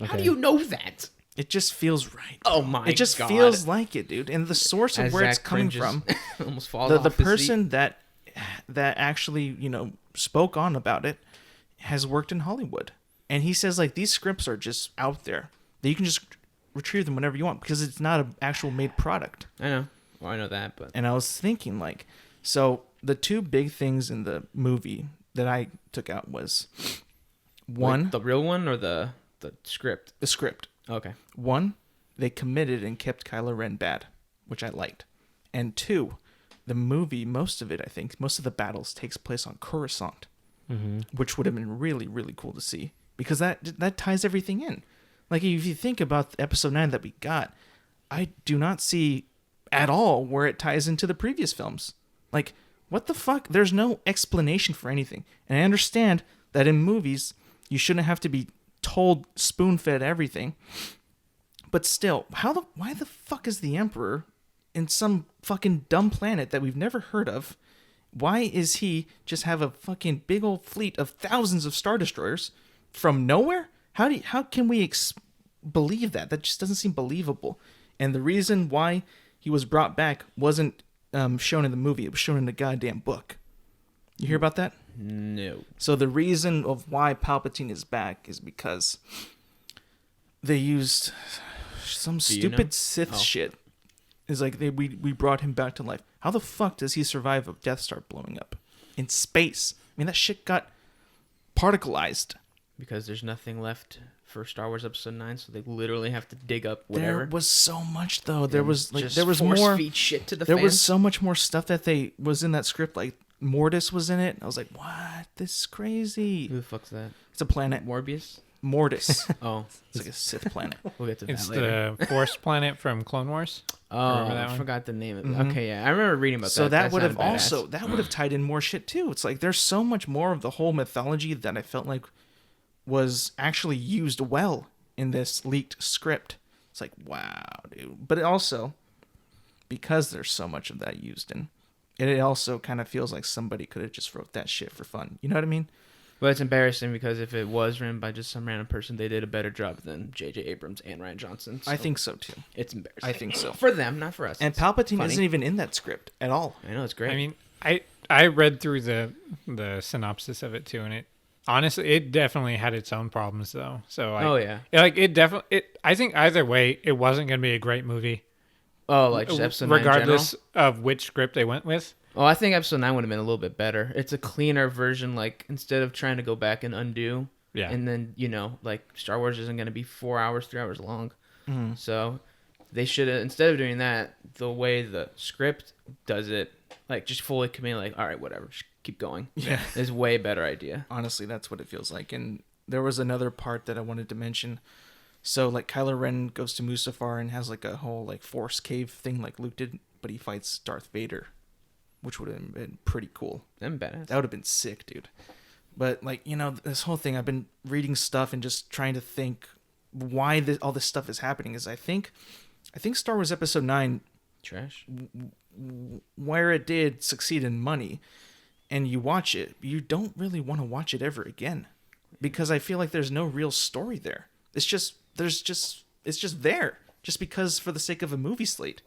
S1: How do you know that?
S4: It just feels right.
S1: Oh my!
S4: It just
S1: God.
S4: feels like it, dude. And the source of
S1: As
S4: where it's
S1: Zach
S4: coming
S1: cringes,
S4: from,
S1: almost falls
S4: the
S1: off his seat.
S4: person that actually spoke on about it has worked in Hollywood, and he says like these scripts are just out there that you can just retrieve them whenever you want because it's not an actual made product.
S1: I know. Well, I know that, but
S4: And I was thinking like, so the two big things in the movie that I took out was one,
S1: Wait, the real one or the script.
S4: the script.
S1: Okay.
S4: One, they committed and kept Kylo Ren bad, which I liked. And two, the movie, most of it, I think, most of the battles takes place on Coruscant, which would have been really, really cool to see because that ties everything in. Like if you think about Episode 9 that we got, I do not see at all where it ties into the previous films. Like, what the fuck? There's no explanation for anything. And I understand that in movies, you shouldn't have to be told spoon-fed everything. But still, why the fuck is the Emperor in some fucking dumb planet that we've never heard of? Why is he just have a fucking big old fleet of thousands of Star Destroyers from nowhere? How can we believe that? That just doesn't seem believable. And the reason why he was brought back wasn't shown in the movie. It was shown in the goddamn book. You hear about that?
S1: No.
S4: So the reason of why Palpatine is back is because they used some
S1: Do you
S4: stupid
S1: know?
S4: Sith
S1: Oh.
S4: shit. It's like we brought him back to life. How the fuck does he survive a Death Star blowing up in space? I mean, that shit got particleized.
S1: Because there's nothing left for Star Wars Episode 9, so they literally have to dig up whatever.
S4: There was so much though. There
S1: and
S4: was like
S1: just
S4: there was
S1: force
S4: more.
S1: feed shit to the
S4: There
S1: fans.
S4: was so much more stuff that they was in that script. Like Mortis was in it. I was like, what? This is crazy.
S1: Who the fuck's that?
S4: It's a planet.
S1: Morbius?
S4: Mortis.
S1: Oh,
S4: It's like a Sith planet.
S1: we'll get to
S2: It's
S1: that later.
S2: the Force planet from Clone Wars.
S1: Oh,
S2: Remember that
S1: I
S2: one?
S1: forgot the name of it.
S4: Mhm.
S1: Okay, yeah, I remember reading about
S4: So that would have
S1: sounded badass.
S4: also that would have tied in more shit too. It's like there's so much more of the whole mythology that I felt like was actually used well in this leaked script. It's like, wow, dude. But it also, because there's so much of that used in, it also kind of feels like somebody could have just wrote that shit for fun. You know what I mean?
S1: Well, it's embarrassing because if it was written by just some random person, they did a better job than J.J. Abrams and Ryan Johnson.
S4: I
S1: so
S4: think so too.
S1: it's embarrassing.
S4: I think so.
S1: For them, not for us.
S4: And
S1: It's
S4: Palpatine
S1: funny.
S4: isn't even in that script at all.
S1: I know, it's great.
S2: I mean, I read through the synopsis of it too, and it honestly it definitely had its own problems though. So
S1: oh, yeah.
S2: I think either way it wasn't going to be a great movie.
S1: Oh, like just Episode 9 in
S2: regardless of which script they went with.
S1: Oh, I think episode 9 would have been a little bit better. It's a cleaner version, like, instead of trying to go back and undo.
S2: Yeah.
S1: And then, like, Star Wars isn't going to be 4 hours, 3 hours long.
S4: Mm-hmm.
S1: So they should have, instead of doing that, the way the script does it, like, just fully commit, like, all right, whatever, just keep going.
S4: Yeah.
S1: Is way better idea.
S4: Honestly, that's what it feels like. And there was another part that I wanted to mention. So, like, Kylo Ren goes to Mustafar and has, like, a whole, like, Force cave thing like Luke did, but he fights Darth Vader, which would have been pretty cool.
S1: Them badass.
S4: That would have been sick, dude. But, like, this whole thing, I've been reading stuff and just trying to think why all this stuff is happening. Is I think Star Wars Episode 9,
S1: Trash.
S4: where it did succeed in money, and you watch it, you don't really want to watch it ever again, because I feel like there's no real story there. It's just there, just because for the sake of a movie slate.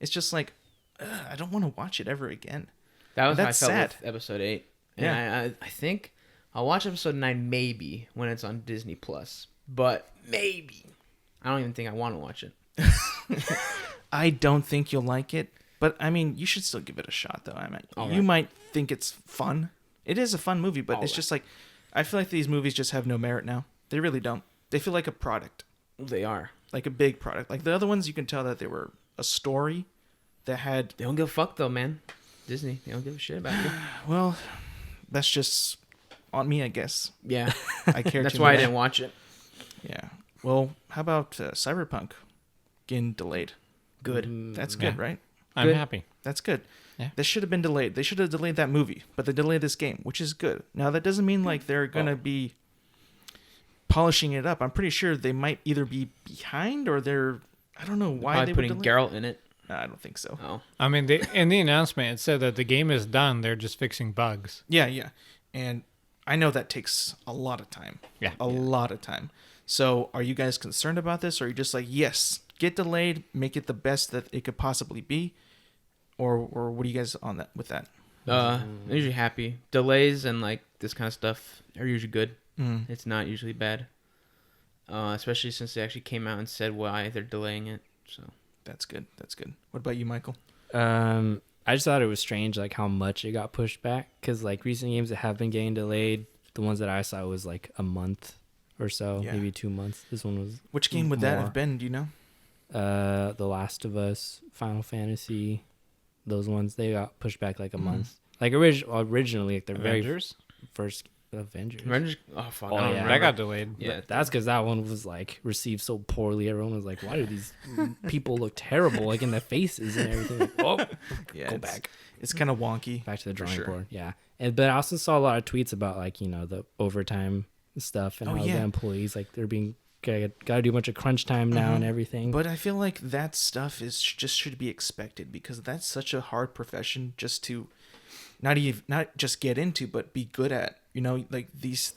S4: It's just like, I don't want to watch it ever again.
S1: That was how I
S4: That's
S1: felt
S4: sad.
S1: with episode 8. And
S4: Yeah.
S1: I think I'll watch episode 9 maybe when it's on Disney Plus. But maybe. I don't even think I want to watch it.
S4: I don't think you'll like it, but I mean, you should still give it a shot, though. I mean,
S1: All
S4: you
S1: right.
S4: might think it's fun. It is a fun movie, but
S1: All
S4: it's
S1: right.
S4: just like, I feel like these movies just have no merit now. They really don't. They feel like a product,
S1: They are.
S4: like a big product. Like the other ones, you can tell that they were a story that had,
S1: They don't give a fuck though, man. Disney, they don't give a shit about you.
S4: well, that's just on me, I guess.
S1: Yeah.
S4: I care
S1: That's
S4: too
S1: why I
S4: much.
S1: didn't watch it.
S4: Yeah. Well, how about Cyberpunk getting delayed?
S1: Good.
S4: That's good,
S2: Yeah.
S4: right?
S2: I'm
S1: Good.
S2: happy.
S4: That's good.
S2: Yeah.
S4: This should have been delayed. They should have delayed that movie, but they delayed this game, which is good. Now, that doesn't mean like they're going to be polishing it up. I'm pretty sure they might either be behind or they're, I don't know why
S1: Probably
S4: they
S1: putting
S4: would delay.
S1: Geralt in it.
S4: No, I don't think so.
S1: Oh.
S2: I mean, in the announcement, it said that the game is done. They're just fixing bugs.
S4: Yeah. And I know that takes a lot of time.
S2: Yeah.
S4: A lot of time. So are you guys concerned about this? Or are you just like, yes, get delayed, make it the best that it could possibly be? Or what are you guys on that with that?
S1: I'm usually happy. Delays and like this kind of stuff are usually good.
S4: Mm.
S1: It's not usually bad. Especially since they actually came out and said why they're delaying it. So
S4: That's good. That's good. What about you, Michael?
S3: I just thought it was strange, like how much it got pushed back. Because like recent games that have been getting delayed, the ones that I saw was like a month or so,
S4: Yeah.
S3: maybe 2 months. This one was
S4: Which game would that
S3: more.
S4: have been? Do you know?
S3: The Last of Us, Final Fantasy, those ones they got pushed back like a month. Like originally, like the very
S2: Avengers?
S3: first Avengers.
S1: Avengers. Oh fuck.
S3: Oh,
S1: I don't
S3: yeah.
S1: remember.
S2: That got delayed.
S1: Yeah.
S3: That's because that one was like received so poorly. Everyone was like, "Why do these people look terrible? Like in the faces and everything." Like, oh,
S4: Yeah,
S3: go
S4: it's-
S3: back.
S4: It's kind of wonky.
S3: Back to the
S4: For
S3: drawing
S4: sure.
S3: board. Yeah, but I also saw a lot of tweets about like the overtime stuff and
S4: Oh,
S3: how
S4: yeah.
S3: the employees like they're being got to do a bunch of crunch time now and everything.
S4: But I feel like that stuff is just should be expected because that's such a hard profession just to not just get into but be good at. Like these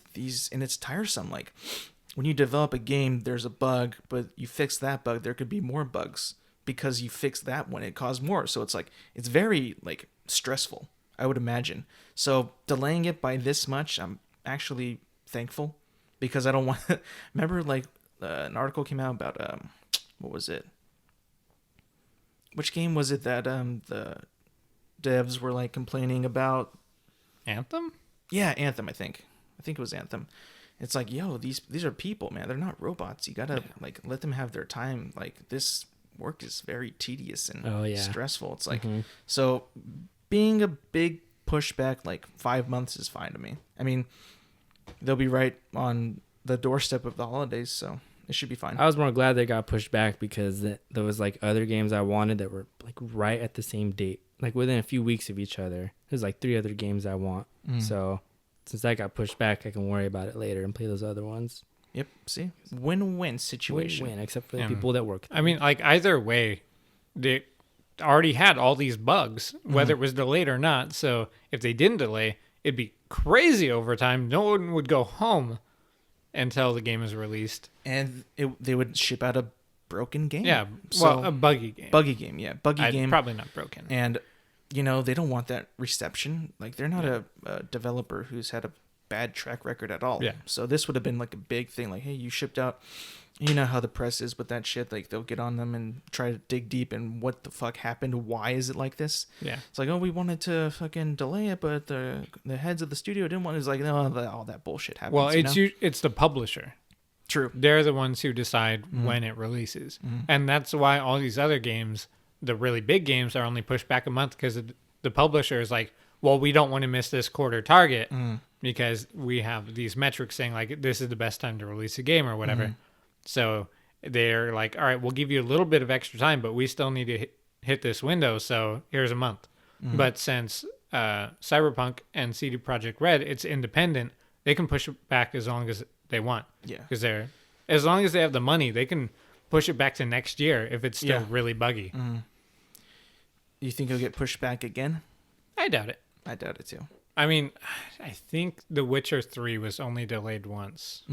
S4: and it's tiresome. Like when you develop a game, there's a bug, but you fix that bug, there could be more bugs because you fixed that one, it caused more. So it's like it's very like stressful, I would imagine. So delaying it by this much, I'm actually thankful because I don't want. Remember, like an article came out about what was it? Which game was it that the devs were like complaining about?
S2: Anthem?
S4: Yeah, Anthem. I think it was Anthem. It's like, yo, these are people, man. They're not robots. You gotta like let them have their time. Like this work is very tedious and
S3: Oh, yeah.
S4: stressful. It's like so being a big pushback like 5 months is fine to me. I mean, they'll be right on the doorstep of the holidays, so it should be fine.
S3: I was more glad they got pushed back because there was like other games I wanted that were like right at the same date, like within a few weeks of each other. There's like 3 other games I want. So since that got pushed back, I can worry about it later and play those other ones.
S4: Yep. See, win-win situation.
S3: Win, except for the
S2: Yeah.
S3: people that work.
S2: I mean, like either way, they already had all these bugs, whether it was delayed or not. So if they didn't delay, it'd be crazy overtime. No one would go home until the game is released.
S4: And they would ship out a broken game.
S2: Yeah,
S4: So,
S2: well, a buggy game.
S4: buggy game. Yeah, buggy game.
S2: Probably not broken.
S4: And they don't want that reception. Like they're not a developer who's had bad track record at all.
S2: Yeah.
S4: So this would have been like a big thing. Like, hey, you shipped out. You know how the press is with that shit. Like, they'll get on them and try to dig deep and what the fuck happened. Why is it like this?
S2: Yeah.
S4: It's like, oh, we wanted to fucking delay it, but the heads of the studio didn't want it. It's like, no, all that bullshit happens.
S2: Well,
S4: you know?
S2: it's the publisher.
S4: True.
S2: They're the ones who decide when it releases. And that's why all these other games, the really big games, are only pushed back a month because the publisher is like, well, we don't want to miss this quarter target because we have these metrics saying like this is the best time to release a game or whatever. So they're like, all right, we'll give you a little bit of extra time, but we still need to hit this window. So here's a month. But since Cyberpunk and CD Projekt Red, it's independent, they can push it back as long as they want.
S4: Yeah.
S2: Because as long as they have the money, they can push it back to next year if it's still really buggy.
S4: You think it'll get pushed back again?
S2: I doubt it.
S4: I doubt it too.
S2: I mean, I think The Witcher 3 was only delayed once.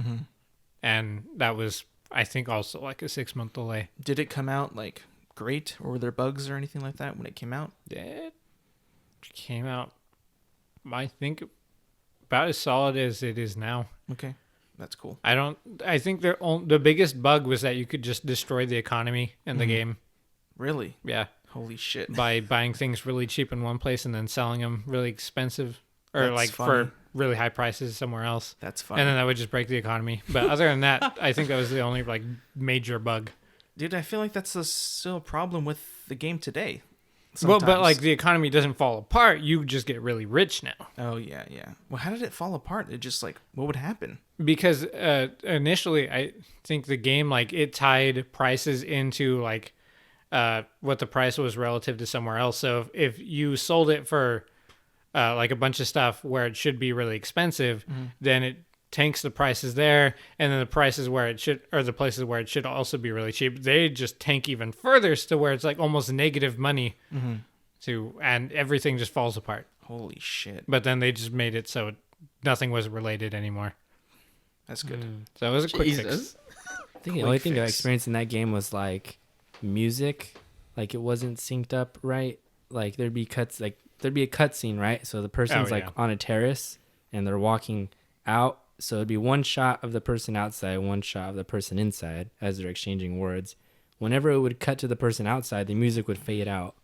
S2: And that was, I think, also like a 6-month delay.
S4: Did it come out like great, or were there bugs or anything like that when it came out?
S2: It came out, I think, about as solid as it is now.
S4: Okay, that's cool.
S2: I think the biggest bug was that you could just destroy the economy in the game.
S4: Really?
S2: Yeah.
S4: Holy shit.
S2: By buying things really cheap in one place and then selling them really expensive or
S4: That's
S2: like
S4: funny.
S2: for really high prices somewhere else.
S4: That's funny.
S2: And then that would just break the economy. But other than that, I think that was the only like major bug.
S4: Dude, I feel like that's still a problem with the game today.
S2: Well, but
S4: Sometimes.
S2: like the economy doesn't fall apart. You just get really rich now.
S4: Oh, yeah. Well, how did it fall apart? It just like, what would happen?
S2: Because initially, I think the game, like, it tied prices into like what the price was relative to somewhere else. So if you sold it for like a bunch of stuff where it should be really expensive, then it tanks the prices there, and then the prices where it should, or the places where it should also be really cheap, they just tank even further to where it's like almost negative money and everything just falls apart.
S4: Holy shit.
S2: But then they just made it so nothing was related anymore.
S4: That's good.
S2: So it was a quick fix.
S1: Jesus.
S3: I think the only thing I experienced in that game was like music, like it wasn't synced up right. Like there'd be a cutscene, right? So the person's like on a terrace and they're walking out. So it'd be one shot of the person outside, one shot of the person inside as they're exchanging words. Whenever it would cut to the person outside, the music would fade out,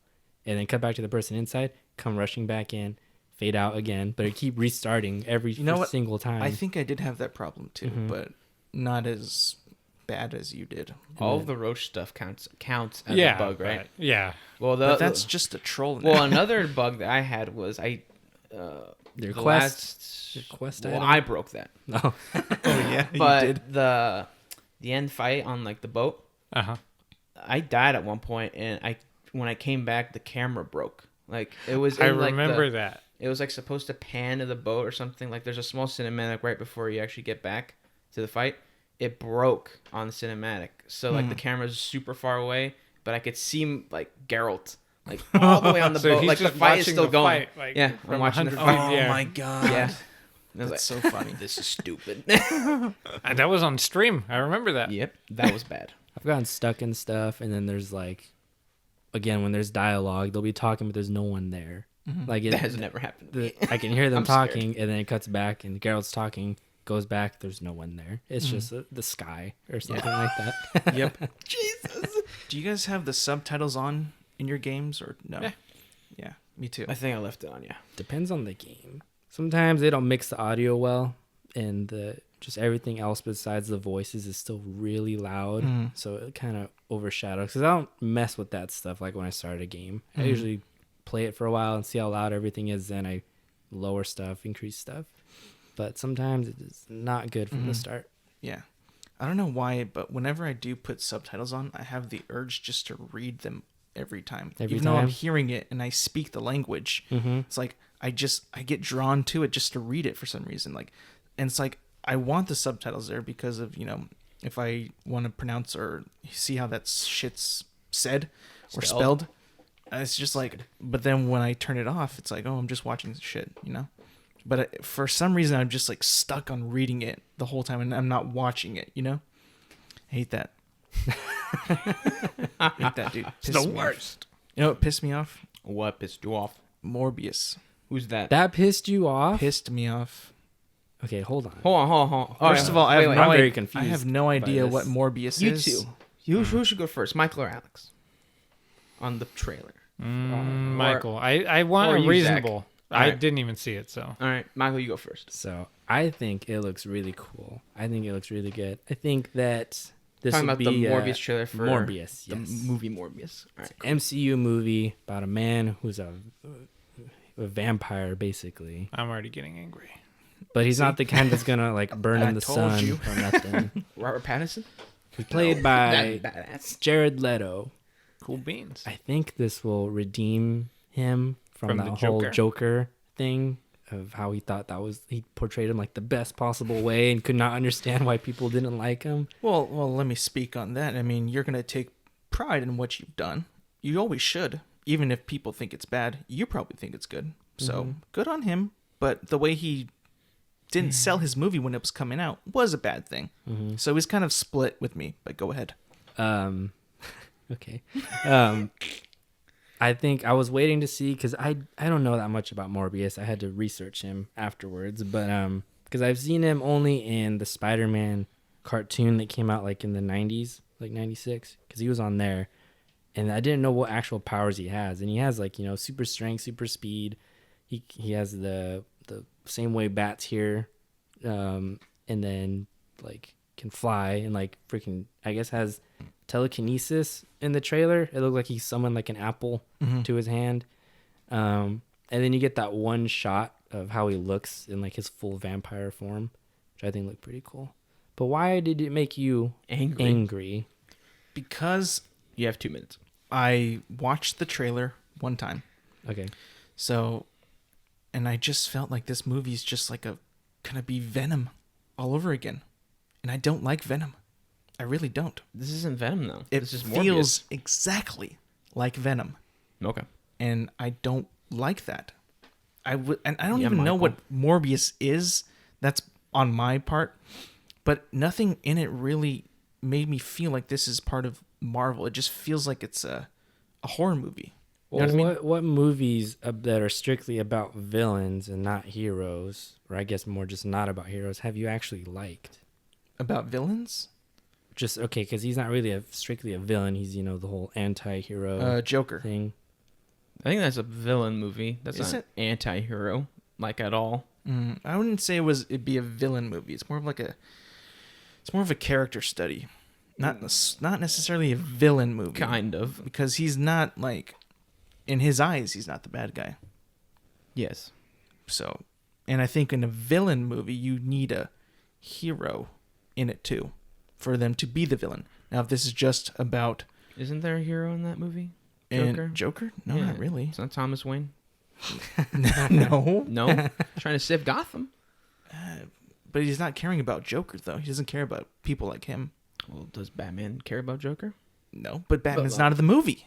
S3: and then cut back to the person inside, come rushing back in, fade out again, but it keep restarting every single time.
S4: I think I did have that problem too, but not as bad as you did.
S1: All of the roach stuff counts as a bug, right?
S2: Yeah.
S1: Well,
S4: But that's just a troll. Now.
S1: well, another bug that I had was
S3: Your
S1: the
S3: quest
S1: well,
S3: item?
S1: I broke that.
S3: No.
S4: Oh yeah,
S1: But
S4: you did.
S1: the end fight on like the boat, I died at one point, and when I came back, the camera broke. Like it was.
S2: I
S1: in, like,
S2: remember that.
S1: It was like supposed to pan to the boat or something. Like there's a small cinematic right before you actually get back to the fight. It broke on the cinematic, so like the camera's super far away, but I could see like Geralt like all the way on the
S2: So
S1: boat.
S2: he's
S1: Like the
S2: just
S1: fight is
S2: watching
S1: still
S2: the
S1: going.
S2: fight, like,
S1: Yeah,
S2: from
S1: I'm watching the
S2: 100
S1: fight.
S2: feet.
S4: Oh
S2: Yeah.
S4: my god.
S1: Yeah. I was
S4: That's
S1: like,
S4: so funny.
S1: this is stupid.
S2: And that was on stream. I remember that.
S1: Yep, that was bad.
S3: I've gotten stuck in stuff, and then there's like, again, when there's dialogue, they'll be talking, but there's no one there. Like
S1: That has never happened to me.
S3: I can hear them
S1: I'm scared.
S3: talking, and then it cuts back, and Geralt's talking, goes back, there's no one there. It's just the sky or something like that.
S4: Yep.
S1: Jesus.
S4: Do you guys have the subtitles on in your games or no?
S2: Yeah.
S4: Yeah, me too.
S1: I think I left it on, yeah.
S3: Depends on the game. Sometimes they don't mix the audio well, and just everything else besides the voices is still really loud, so it kind of overshadows. Because I don't mess with that stuff like when I start a game. I usually play it for a while and see how loud everything is, then I lower stuff, increase stuff. But sometimes it's not good from the start.
S4: Yeah. I don't know why, but whenever I do put subtitles on, I have the urge just to read them every time. Even though I'm hearing it and I speak the language, it's like I get drawn to it just to read it for some reason. Like, and it's like I want the subtitles there because of, if I want to pronounce or see how that shit's said or spelled. It's just like, but then when I turn it off, it's like, oh, I'm just watching shit, But for some reason, I'm just like stuck on reading it the whole time, and I'm not watching it. I hate that. I hate that, dude.
S2: It's the worst.
S4: You know what pissed me off?
S1: What pissed you off?
S4: Morbius
S1: Who's that?
S3: That pissed you off?
S4: pissed me off.
S3: Okay, hold on.
S1: Hold on.
S4: First of all, I
S3: I'm very confused.
S4: I have no
S3: by
S4: idea
S3: this.
S4: what Morbius
S1: You
S4: is.
S1: two. Who should go first, Michael or Alex? On the trailer.
S2: Michael, I want
S1: or
S2: a
S1: you,
S2: reasonable.
S1: Zach.
S2: I
S1: Alright.
S2: didn't even see it, so.
S1: All right, Michael, you go first.
S3: So I think it looks really cool. I think it looks really good. I think that this
S1: Talking
S3: would
S1: about
S3: be
S1: the Morbius trailer for
S3: Morbius,
S1: the
S3: yes.
S1: movie Morbius. All right.
S3: MCU movie about a man who's a vampire, basically.
S2: I'm already getting angry.
S3: But he's not the kind that's gonna like burn in
S4: I
S3: the
S4: told
S3: sun
S4: you.
S3: or nothing.
S1: Robert Pattinson.
S3: He's played by
S1: That badass.
S3: Jared Leto.
S2: Cool beans.
S3: I think this will redeem him from
S2: From
S3: that
S2: the
S3: whole
S2: Joker.
S3: Joker thing of how he thought that was he portrayed him like the best possible way and could not understand why people didn't like him.
S4: Well, let me speak on that. I mean, you're gonna take pride in what you've done. You always should, even if people think it's bad. You probably think it's good. So good on him. But the way he didn't sell his movie when it was coming out was a bad thing. So he's kind of split with me. But go ahead.
S3: Okay. I think I was waiting to see because I don't know that much about Morbius. I had to research him afterwards, but because I've seen him only in the Spider-Man cartoon that came out like in the 90s, like 96, because he was on there, and I didn't know what actual powers he has, and he has like super strength, super speed. He has the same way bats here, and then like can fly and like freaking I guess has telekinesis in the trailer. It looked like he summoned like an apple to his hand. And then you get that one shot of how he looks in like his full vampire form, which I think looked pretty cool. But why did it make you angry?
S4: Because
S1: You have 2 minutes.
S4: I watched the trailer one time.
S3: Okay.
S4: So, and I just felt like this movie's just like gonna be Venom all over again. And I don't like Venom. I really don't.
S1: This isn't Venom though.
S4: It
S1: This is
S4: feels
S1: Morbius.
S4: exactly like Venom.
S1: Okay.
S4: And I don't like that. And I don't
S1: Yeah,
S4: even know
S1: Michael.
S4: what Morbius is. That's on my part. But nothing in it really made me feel like this is part of Marvel. It just feels like it's a horror movie. You know
S3: Well,
S4: what I mean?
S3: what movies that are strictly about villains and not heroes, or I guess more just not about heroes, have you actually liked?
S4: About villains?
S3: Just okay, because he's not really strictly a villain. He's the whole anti-hero
S4: Joker.
S3: thing.
S1: I think that's a villain movie. That's
S4: Is
S1: not
S4: it?
S1: anti-hero like at all.
S4: I wouldn't say it'd be a villain movie. It's more of it's more of a character study. Not necessarily a villain movie.
S1: Kind of.
S4: Because he's not like, in his eyes, he's not the bad guy.
S1: Yes.
S4: So, and I think in a villain movie, you need a hero in it too, for them to be the villain. Now, if this is just about
S1: Isn't there a hero in that movie?
S4: Joker? No,
S1: Yeah.
S4: not really.
S1: It's not Thomas Wayne.
S4: No.
S1: No. Trying to save Gotham.
S4: But he's not caring about Joker, though. He doesn't care about people like him.
S1: Well, does Batman care about Joker?
S4: No, but Batman's not in the movie.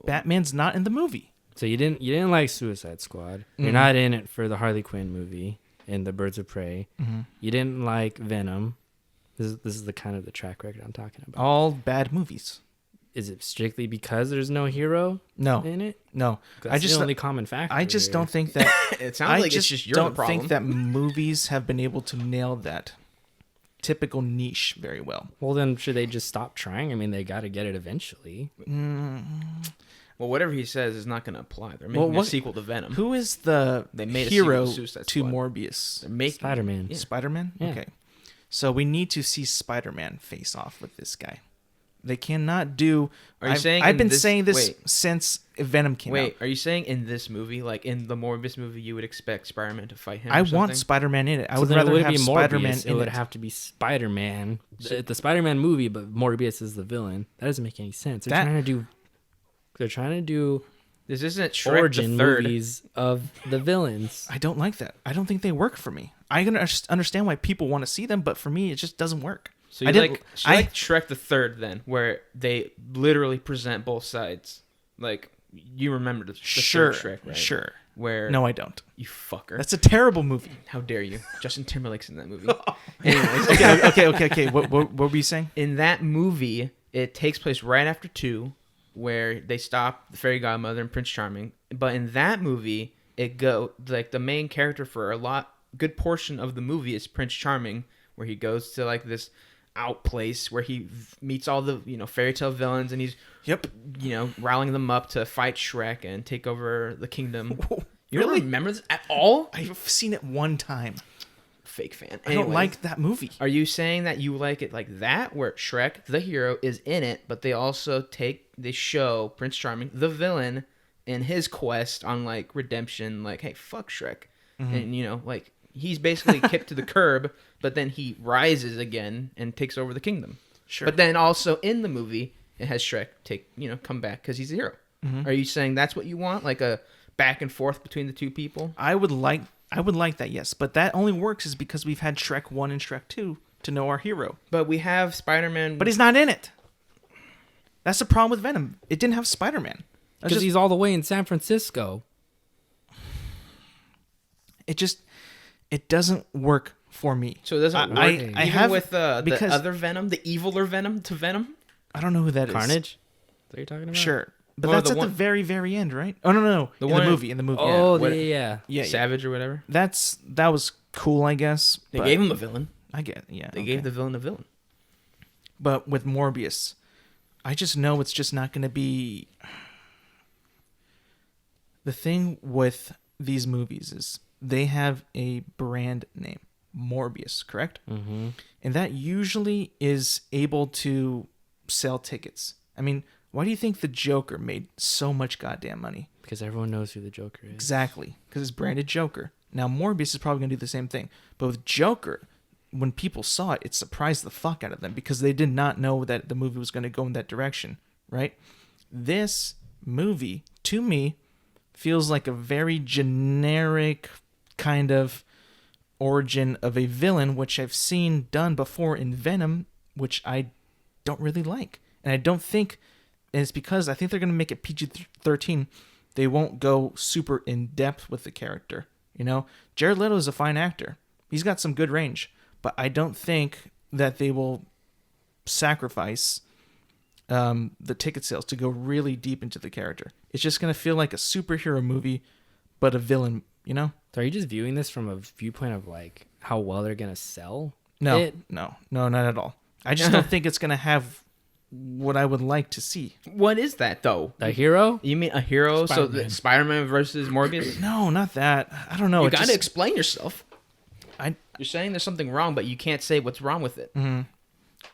S4: Batman's not in the movie.
S3: So you didn't like Suicide Squad. You're
S4: Mm.
S3: not in it for the Harley Quinn movie and the Birds of Prey. You didn't like Venom. This is the kind of the track record I'm talking about.
S4: All bad movies.
S3: Is it strictly because there's no hero
S4: No,
S3: in it?
S4: no.
S3: That's the only common factor.
S4: I just
S3: here.
S4: don't think that.
S1: It sounds
S4: I
S1: like
S4: just
S1: it's just your
S4: don't
S1: problem.
S4: think that movies have been able to nail that typical niche very well.
S3: Well, then should they just stop trying? I mean, they got to get it eventually.
S1: Well, whatever he says is not going to apply. They're
S4: Well,
S1: making
S4: what-
S1: a sequel to Venom.
S4: Who is the
S1: They made a sequel
S4: hero
S1: to Suicide
S4: to
S1: Squad.
S4: Morbius?
S1: They're making
S3: Spider-Man.
S1: Yeah.
S4: Spider-Man?
S3: Yeah.
S4: Okay. So we need to see Spider-Man face off with this guy. They cannot do.
S1: Are you saying
S4: I've
S1: in
S4: been
S1: this-
S4: saying this
S1: wait.
S4: since Venom came out.
S1: Wait, are you saying in this movie, like in the Morbius movie, you would expect Spider-Man to fight him?
S4: I
S1: or
S4: want
S1: something?
S4: Spider-Man in it. I
S3: So
S4: would
S3: then it
S4: rather
S3: wouldn't
S4: have
S3: be
S4: Spider-Man
S3: Morbius. It
S4: in
S3: would
S4: it.
S3: have to be Spider-Man. The Spider-Man movie, but Morbius is the villain. That doesn't make any sense. They're trying to do
S1: This isn't Shrek
S3: origin
S1: the third.
S3: movies of the villains.
S4: I don't like that. I don't think they work for me. I can understand why people want to see them, but for me, it just doesn't work.
S1: So you
S4: I didn't-
S1: like Shrek the third then, where they literally present both sides. Like you remember the
S4: Sure,
S1: third Shrek, right?
S4: sure.
S1: Where
S4: No, I don't.
S1: you fucker.
S4: That's a terrible movie.
S1: How dare you? Justin Timberlake's in that movie. Anyways,
S4: Okay. What were you saying?
S1: in that movie, it takes place right after 2, where they stop the fairy godmother and Prince Charming. But in that movie, the main character for a lot good portion of the movie is Prince Charming, where he goes to like this out place where he meets all the fairy tale villains, and he's riling them up to fight Shrek and take over the kingdom. You don't remember this at all?
S4: I've seen it one time.
S1: Fake fan.
S4: I don't like that movie.
S1: Are you saying that you like it like that, where Shrek, the hero, is in it, but they also they show Prince Charming, the villain, in his quest on like redemption, like, hey, fuck Shrek, and like he's basically kicked to the curb, but then he rises again and takes over the kingdom.
S4: Sure.
S1: But then also in the movie, it has Shrek come back because he's the hero. Are you saying that's what you want, like a back and forth between the two people?
S4: I would like that, yes, but that only works is because we've had Shrek 1 and Shrek 2 to know our hero.
S1: But we have Spider-Man.
S4: But he's not in it. That's the problem with Venom. It didn't have Spider-Man.
S3: Because he's all the way in San Francisco.
S4: It doesn't work for me.
S1: So it doesn't work.
S4: I have
S1: with the other Venom, the eviler Venom to Venom.
S4: I don't know who that is.
S3: Carnage? Is that what you're talking about?
S4: Sure. But
S1: Well,
S4: that's
S1: the
S4: at
S1: one-
S4: the very, very end, right? Oh, no.
S1: The
S4: In
S1: one-
S4: the movie.
S3: Oh,
S1: what-
S3: yeah.
S4: Yeah.
S1: Savage or whatever.
S4: That was cool, I guess.
S1: They
S4: but
S1: gave him a villain.
S4: I get, yeah.
S1: They
S4: okay.
S1: gave the villain a villain.
S4: But with Morbius, I just know it's just not going to be... The thing with these movies is they have a brand name, Morbius, correct?
S3: Mm-hmm.
S4: And that usually is able to sell tickets. I mean, why do you think the Joker made so much goddamn money?
S3: Because everyone knows who the Joker is.
S4: Exactly, because it's branded Joker. Now, Morbius is probably going to do the same thing. But with Joker, when people saw it, it surprised the fuck out of them because they did not know that the movie was going to go in that direction, right? This movie, to me, feels like a very generic kind of origin of a villain, which I've seen done before in Venom, which I don't really like. And I don't think, and it's because I think they're going to make it PG-13. They won't go super in-depth with the character. Jared Leto is a fine actor. He's got some good range. But I don't think that they will sacrifice the ticket sales to go really deep into the character. It's just going to feel like a superhero movie, but a villain,
S3: So are you just viewing this from a viewpoint of like how well they're going to sell?
S4: No, not at all. I just don't think it's going to have what I would like to see.
S1: What is that though?
S3: The hero?
S1: You mean a hero?
S2: Spider-Man.
S1: So the Spider-Man versus Morbius?
S4: No, not that. I don't know.
S1: You
S4: It
S1: got to
S4: just-
S1: explain yourself. You're saying there's something wrong, but you can't say what's wrong with it.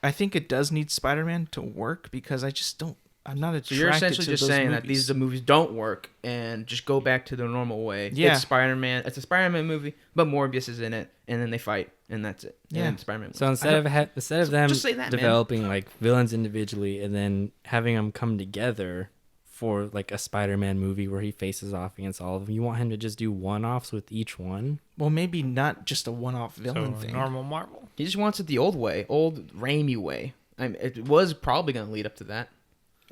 S4: I think it does need Spider-Man to work because I just don't. I'm not attracted
S1: So you're essentially
S4: to
S1: just
S4: those
S1: saying that
S4: movies.
S1: these movies don't work and just go back to the normal way.
S4: Yeah.
S1: It's Spider-Man. It's a Spider-Man movie, but Morbius is in it, and then they fight, and that's it.
S4: Yeah.
S1: And Spider-Man.
S3: So instead of them
S1: just say that, man.
S3: developing like villains individually and then having them come together for like a Spider-Man movie where he faces off against all of them, you want him to just do one-offs with each one?
S4: Well, maybe not just a one-off villain
S2: So
S4: thing.
S2: normal Marvel.
S1: He just wants it the old way, old Raimi way. It was probably going to lead up to that.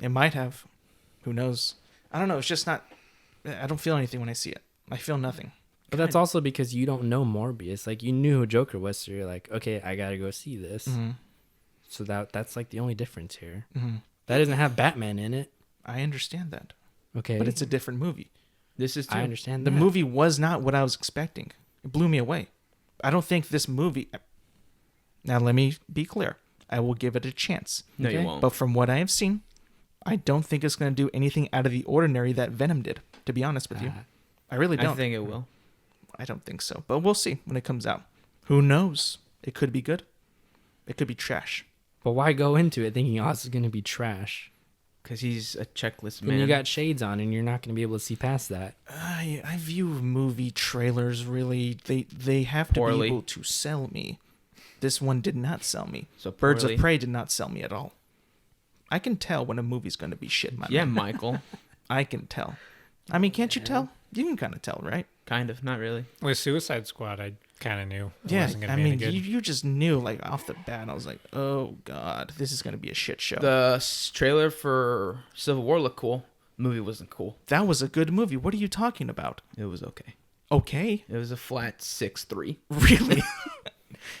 S4: It might have. Who knows? I don't know. It's just not. I don't feel anything when I see it. I feel nothing.
S3: But that's also because you don't know Morbius. Like, you knew who Joker was, so you're like, okay, I gotta go see this.
S4: Mm-hmm.
S3: So that's like the only difference here.
S4: Mm-hmm.
S3: That doesn't have Batman in it.
S4: I understand that,
S3: Okay.
S4: but it's a different movie.
S1: This is too.
S3: I understand
S4: The
S3: that.
S4: movie was not what I was expecting. It blew me away. I don't think this movie. Now, let me be clear. I will give it a chance.
S1: No,
S3: Okay.
S1: you won't.
S4: But from what I have seen, I don't think it's going to do anything out of the ordinary that Venom did, to be honest with you. I really don't.
S1: I think it will.
S4: I don't think so. But we'll see when it comes out. Who knows? It could be good. It could be trash.
S3: But why go into it thinking, oh, this is gonna be trash?
S1: Because he's a checklist
S3: When
S1: man.
S3: you got shades on and you're not gonna be able to see past that.
S4: I view movie trailers really, they have to
S1: Poorly.
S4: be able to sell me. This one did not sell me.
S1: So
S4: Birds
S1: poorly.
S4: of Prey did not sell me at all. I can tell when a movie's going to be shit, my
S1: Yeah,
S4: man.
S1: Michael.
S4: I can tell. I mean, can't you tell? You can kind of tell, right?
S1: Kind of, not really.
S2: With Suicide Squad, I kind of knew it
S4: Yeah,
S2: wasn't going
S4: I
S2: to be
S4: mean,
S2: any good.
S4: you just knew, like, off the bat. I was like, oh, God, this is going to be a shit show.
S1: The trailer for Civil War looked cool. Movie wasn't cool.
S4: That was a good movie. What are you talking about?
S1: It was okay.
S4: Okay.
S1: It was a flat 6-3.
S4: Really?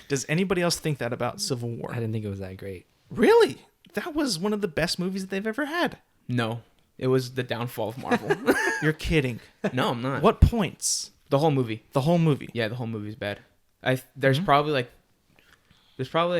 S4: Does anybody else think that about Civil War?
S3: I didn't think it was that great.
S4: Really? That was one of the best movies that they've ever had.
S1: No, it was the downfall of Marvel.
S4: You're kidding.
S1: No, I'm not.
S4: What points?
S1: The whole movie.
S4: The whole movie.
S1: Yeah, the whole movie's bad. There's probably like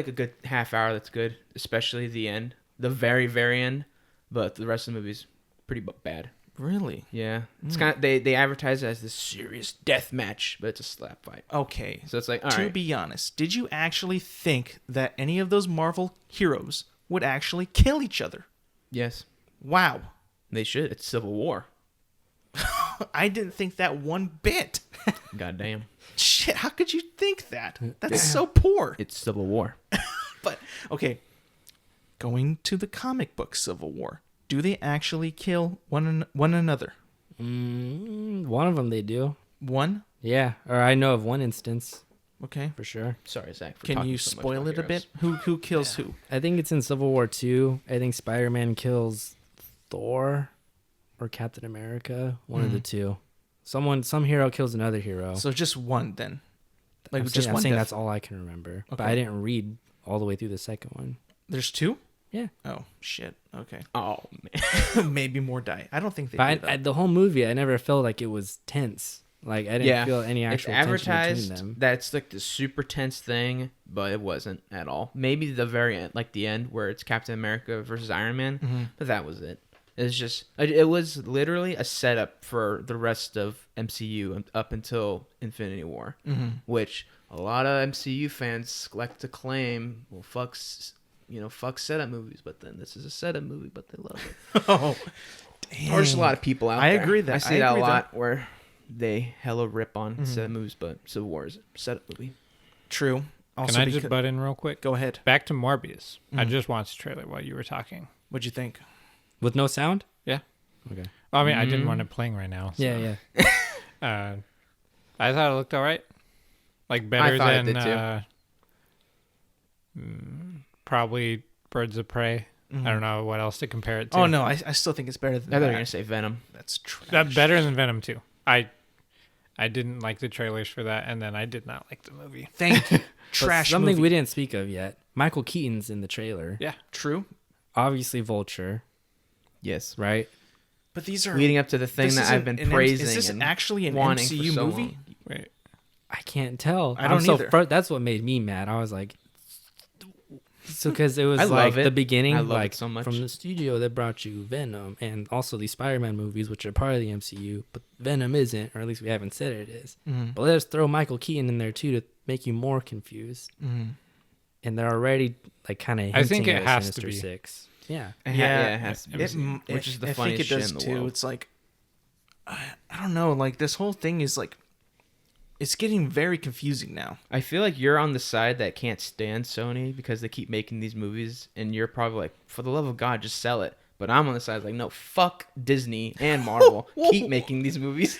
S1: a good half hour that's good, especially the end, the very very end. But the rest of the movie's pretty bad.
S4: Really?
S1: Yeah, it's kind of they advertise it as this serious death match, but it's a slap fight.
S4: Okay.
S1: So it's like, all
S4: to
S1: right.
S4: be honest, did you actually think that any of those Marvel heroes would actually kill each other?
S1: Yes,
S4: Wow.
S1: they should. It's Civil War.
S4: I didn't think that one bit.
S1: Goddamn,
S4: Shit, how could you think that? That's so poor.
S1: it's Civil War.
S4: But, okay, going to the comic book Civil War, do they actually kill one another?
S3: One of them they do.
S4: One?
S3: Yeah, or I know of one instance
S4: Okay.
S3: for sure.
S1: Sorry, Zach. For
S4: Can
S1: talking
S4: you
S1: so much
S4: spoil
S1: about
S4: it a
S1: heroes.
S4: bit? Who kills who?
S3: I think it's in Civil War 2. I think Spider-Man kills Thor or Captain America. One of the two. Some hero kills another hero.
S4: So just one then. Like
S3: I'm
S4: just
S3: saying,
S4: one
S3: I'm saying
S4: death.
S3: that's all I can remember. But
S4: Okay.
S3: I didn't read all the way through the second one.
S4: There's two?
S3: Yeah.
S4: Oh, shit. Okay.
S1: Oh man.
S4: Maybe more die. I don't think they
S3: But
S4: do
S3: I,
S4: that.
S3: the whole movie, I never felt like it was tense. Like I didn't feel any
S1: It's
S3: actual tension between
S1: advertised
S3: them.
S1: that's like the super tense thing, but it wasn't at all. Maybe the very end, like the end where it's Captain America versus Iron Man, but that was it. It's just it was literally a setup for the rest of MCU up until Infinity War, which a lot of MCU fans like to claim, well, fuck setup movies, but then this is a setup movie, but they love it.
S4: Oh,
S1: Or just a lot of people out
S4: I
S1: there.
S4: agree that-
S1: I see
S4: I
S1: that a
S4: agree
S1: lot where they hella rip on setup movies, but Civil War is a setup movie.
S4: True. Also,
S2: Can I just butt in real quick?
S4: go ahead.
S2: Back to Morbius. I just watched the trailer while you were talking.
S4: What'd you think?
S3: With no sound?
S2: Yeah.
S3: Okay.
S2: Well, I mean, I didn't want it playing right now. So.
S3: Yeah.
S2: I thought it looked all right. Like better
S1: thought it
S2: than
S1: did
S2: probably Birds of Prey. I don't know what else to compare it to.
S4: Oh no, I still think it's better than
S1: I thought you were
S4: that.
S1: gonna say Venom.
S4: That's trash.
S2: That better than Venom 2. I didn't like the trailers for that, and then I did not like the movie.
S4: Thank you.
S3: But
S4: Trash
S3: something
S4: movie.
S3: we didn't speak of yet. Michael Keaton's in the trailer.
S2: Yeah.
S4: True.
S3: Obviously Vulture,
S1: Yes.
S3: right?
S4: But these are
S1: Leading up to the thing
S4: this
S1: that
S4: isn't
S1: I've been
S4: an
S1: praising.
S4: Is this
S1: and
S4: actually an
S1: wanting for
S4: MCU
S1: so
S4: movie?
S1: long.
S2: Wait.
S3: I can't tell.
S4: I don't
S3: I'm so
S4: either.
S3: that's what made me mad. I was like, so because it was
S1: I
S3: like
S1: love it.
S3: the beginning,
S1: I love
S3: like
S1: it so much.
S3: from the studio that brought you Venom and also the Spider-Man movies, which are part of the MCU, but Venom isn't, or at least we haven't said it is. But let's throw Michael Keaton in there too to make you more confused. And they're already like kind of.
S2: I think it
S3: at
S2: has to
S3: Sinister
S2: be.
S3: Six. Yeah.
S1: It has to be.
S4: Which
S1: Which is the
S4: I
S1: funniest
S4: think it does
S1: shit in the
S4: too.
S1: world.
S4: It's like I don't know. Like this whole thing is like it's getting very confusing now.
S1: I feel like you're on the side that can't stand Sony because they keep making these movies, and you're probably like, for the love of God, just sell it. But I'm on the side like, no, fuck Disney and Marvel. Keep making these movies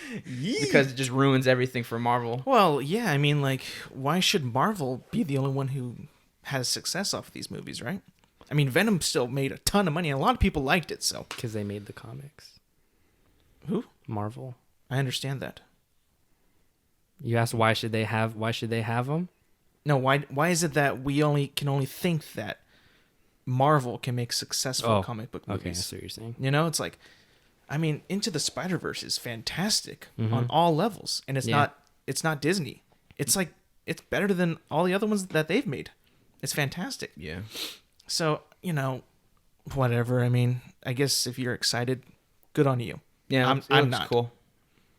S1: because it just ruins everything for Marvel.
S4: Well, yeah. I mean, like, why should Marvel be the only one who has success off of these movies, right? I mean, Venom still made a ton of money, and a lot of people liked it. So
S3: Because they made the comics.
S4: who?
S3: Marvel.
S4: I understand that.
S3: You asked why should they have them?
S4: No, why is it that we can only think that Marvel can make successful comic book
S3: Okay, I
S4: movies?
S3: see what you're saying.
S4: You know, it's like, I mean, Into the Spider-Verse is fantastic on all levels, and it's not Disney. It's like it's better than all the other ones that they've made. It's fantastic.
S1: Yeah.
S4: So, you know, whatever. I mean, I guess if you're excited, good on you.
S1: Yeah,
S4: I'm
S1: it looks
S4: not.
S1: cool.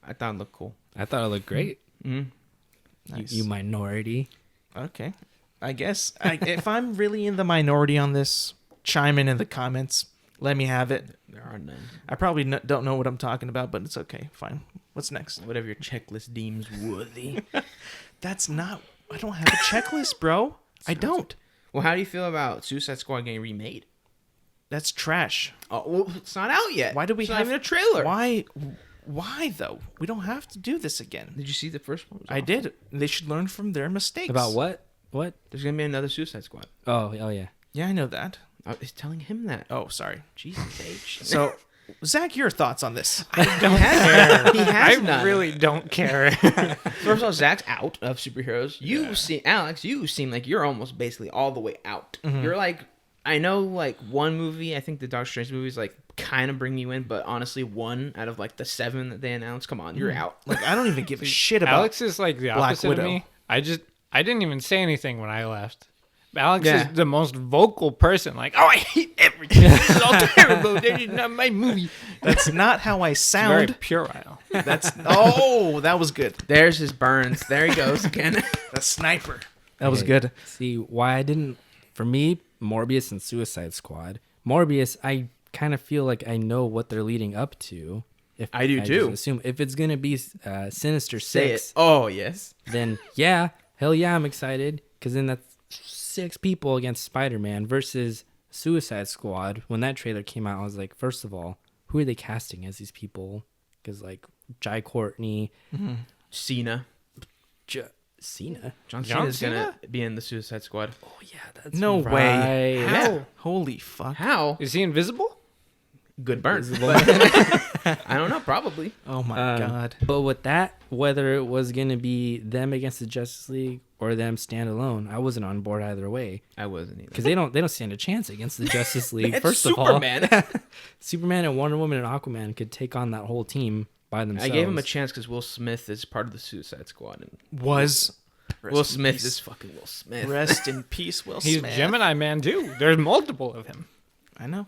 S1: I thought it looked cool.
S3: I thought it looked great.
S4: Nice.
S3: You minority.
S4: Okay. I guess if I'm really in the minority on this, chime in the comments. Let me have it.
S1: There are none.
S4: I probably don't know what I'm talking about, but it's okay. Fine. What's next?
S1: Whatever your checklist deems worthy.
S4: That's not. I don't have a checklist, bro. I don't.
S1: Well, how do you feel about Suicide Squad getting remade?
S4: That's trash.
S1: Oh, well, it's not out yet.
S4: Why do we
S1: it's
S4: have
S1: not even a trailer?
S4: Why though? We don't have to do this again.
S1: Did you see the first one? It was
S4: I
S1: awful.
S4: did. They should learn from their mistakes.
S3: About what? What?
S1: There's gonna be another Suicide Squad.
S3: Oh yeah.
S4: Yeah, I know that.
S1: I was telling him that.
S4: Oh, sorry.
S1: Jesus H.
S4: So, Zach, your thoughts on this?
S1: he has
S2: I
S1: none.
S2: really don't care.
S1: First of all, Zach's out of superheroes. Alex, you seem like you're almost basically all the way out. You're like I know like one movie, I think the Doctor Strange movies like kind of bring you in, but honestly, one out of like the 7 that they announced, come on, you're out.
S4: Like I don't even give a shit about.
S2: Alex is like the
S4: Black
S2: opposite
S4: Widow.
S2: of me. I didn't even say anything when I left. Alex
S1: Yeah.
S2: is the most vocal person. Like, oh, I hate everything. This is all terrible. This is not my movie.
S4: That's not how I
S2: Very
S4: sound.
S2: puerile.
S4: That was good.
S1: There's his burns. There he goes again.
S4: The sniper. That was
S3: Okay,
S4: good.
S3: See why I didn't. For me, Morbius and Suicide Squad. Morbius, I kind of feel like I know what they're leading up to. If
S1: I do
S3: just
S1: too.
S3: Assume if it's gonna be Sinister
S1: Say
S3: Six,
S1: it. Oh yes.
S3: then yeah, hell yeah, I'm excited because then that's 6 people against Spider-Man versus Suicide Squad. When that trailer came out, I was like, first of all, who are they casting as these people? Because like Jai Courtney,
S1: Cena.
S3: Cena.
S1: John
S2: John
S1: Cena's gonna be in the Suicide Squad.
S3: Oh yeah, that's
S4: No way.
S3: right.
S1: How?
S4: Yeah. Holy fuck.
S1: How?
S2: Is he invisible?
S1: Good burn.
S3: Invisible.
S1: But- I don't know. Probably.
S4: Oh my god.
S3: But with that, whether it was gonna be them against the Justice League or them standalone, I wasn't on board either way
S1: I wasn't either.
S3: because they don't stand a chance against the Justice League.
S1: It's
S3: First
S1: Superman.
S3: of all, Superman and Wonder Woman and Aquaman could take on that whole team by themselves.
S1: I gave him a chance because Will Smith is part of the Suicide Squad, and
S4: Was
S1: Will Smith is fucking Will Smith.
S4: Rest in peace, Will
S2: He's
S4: Smith.
S2: Gemini Man too. There's multiple of him.
S4: I know.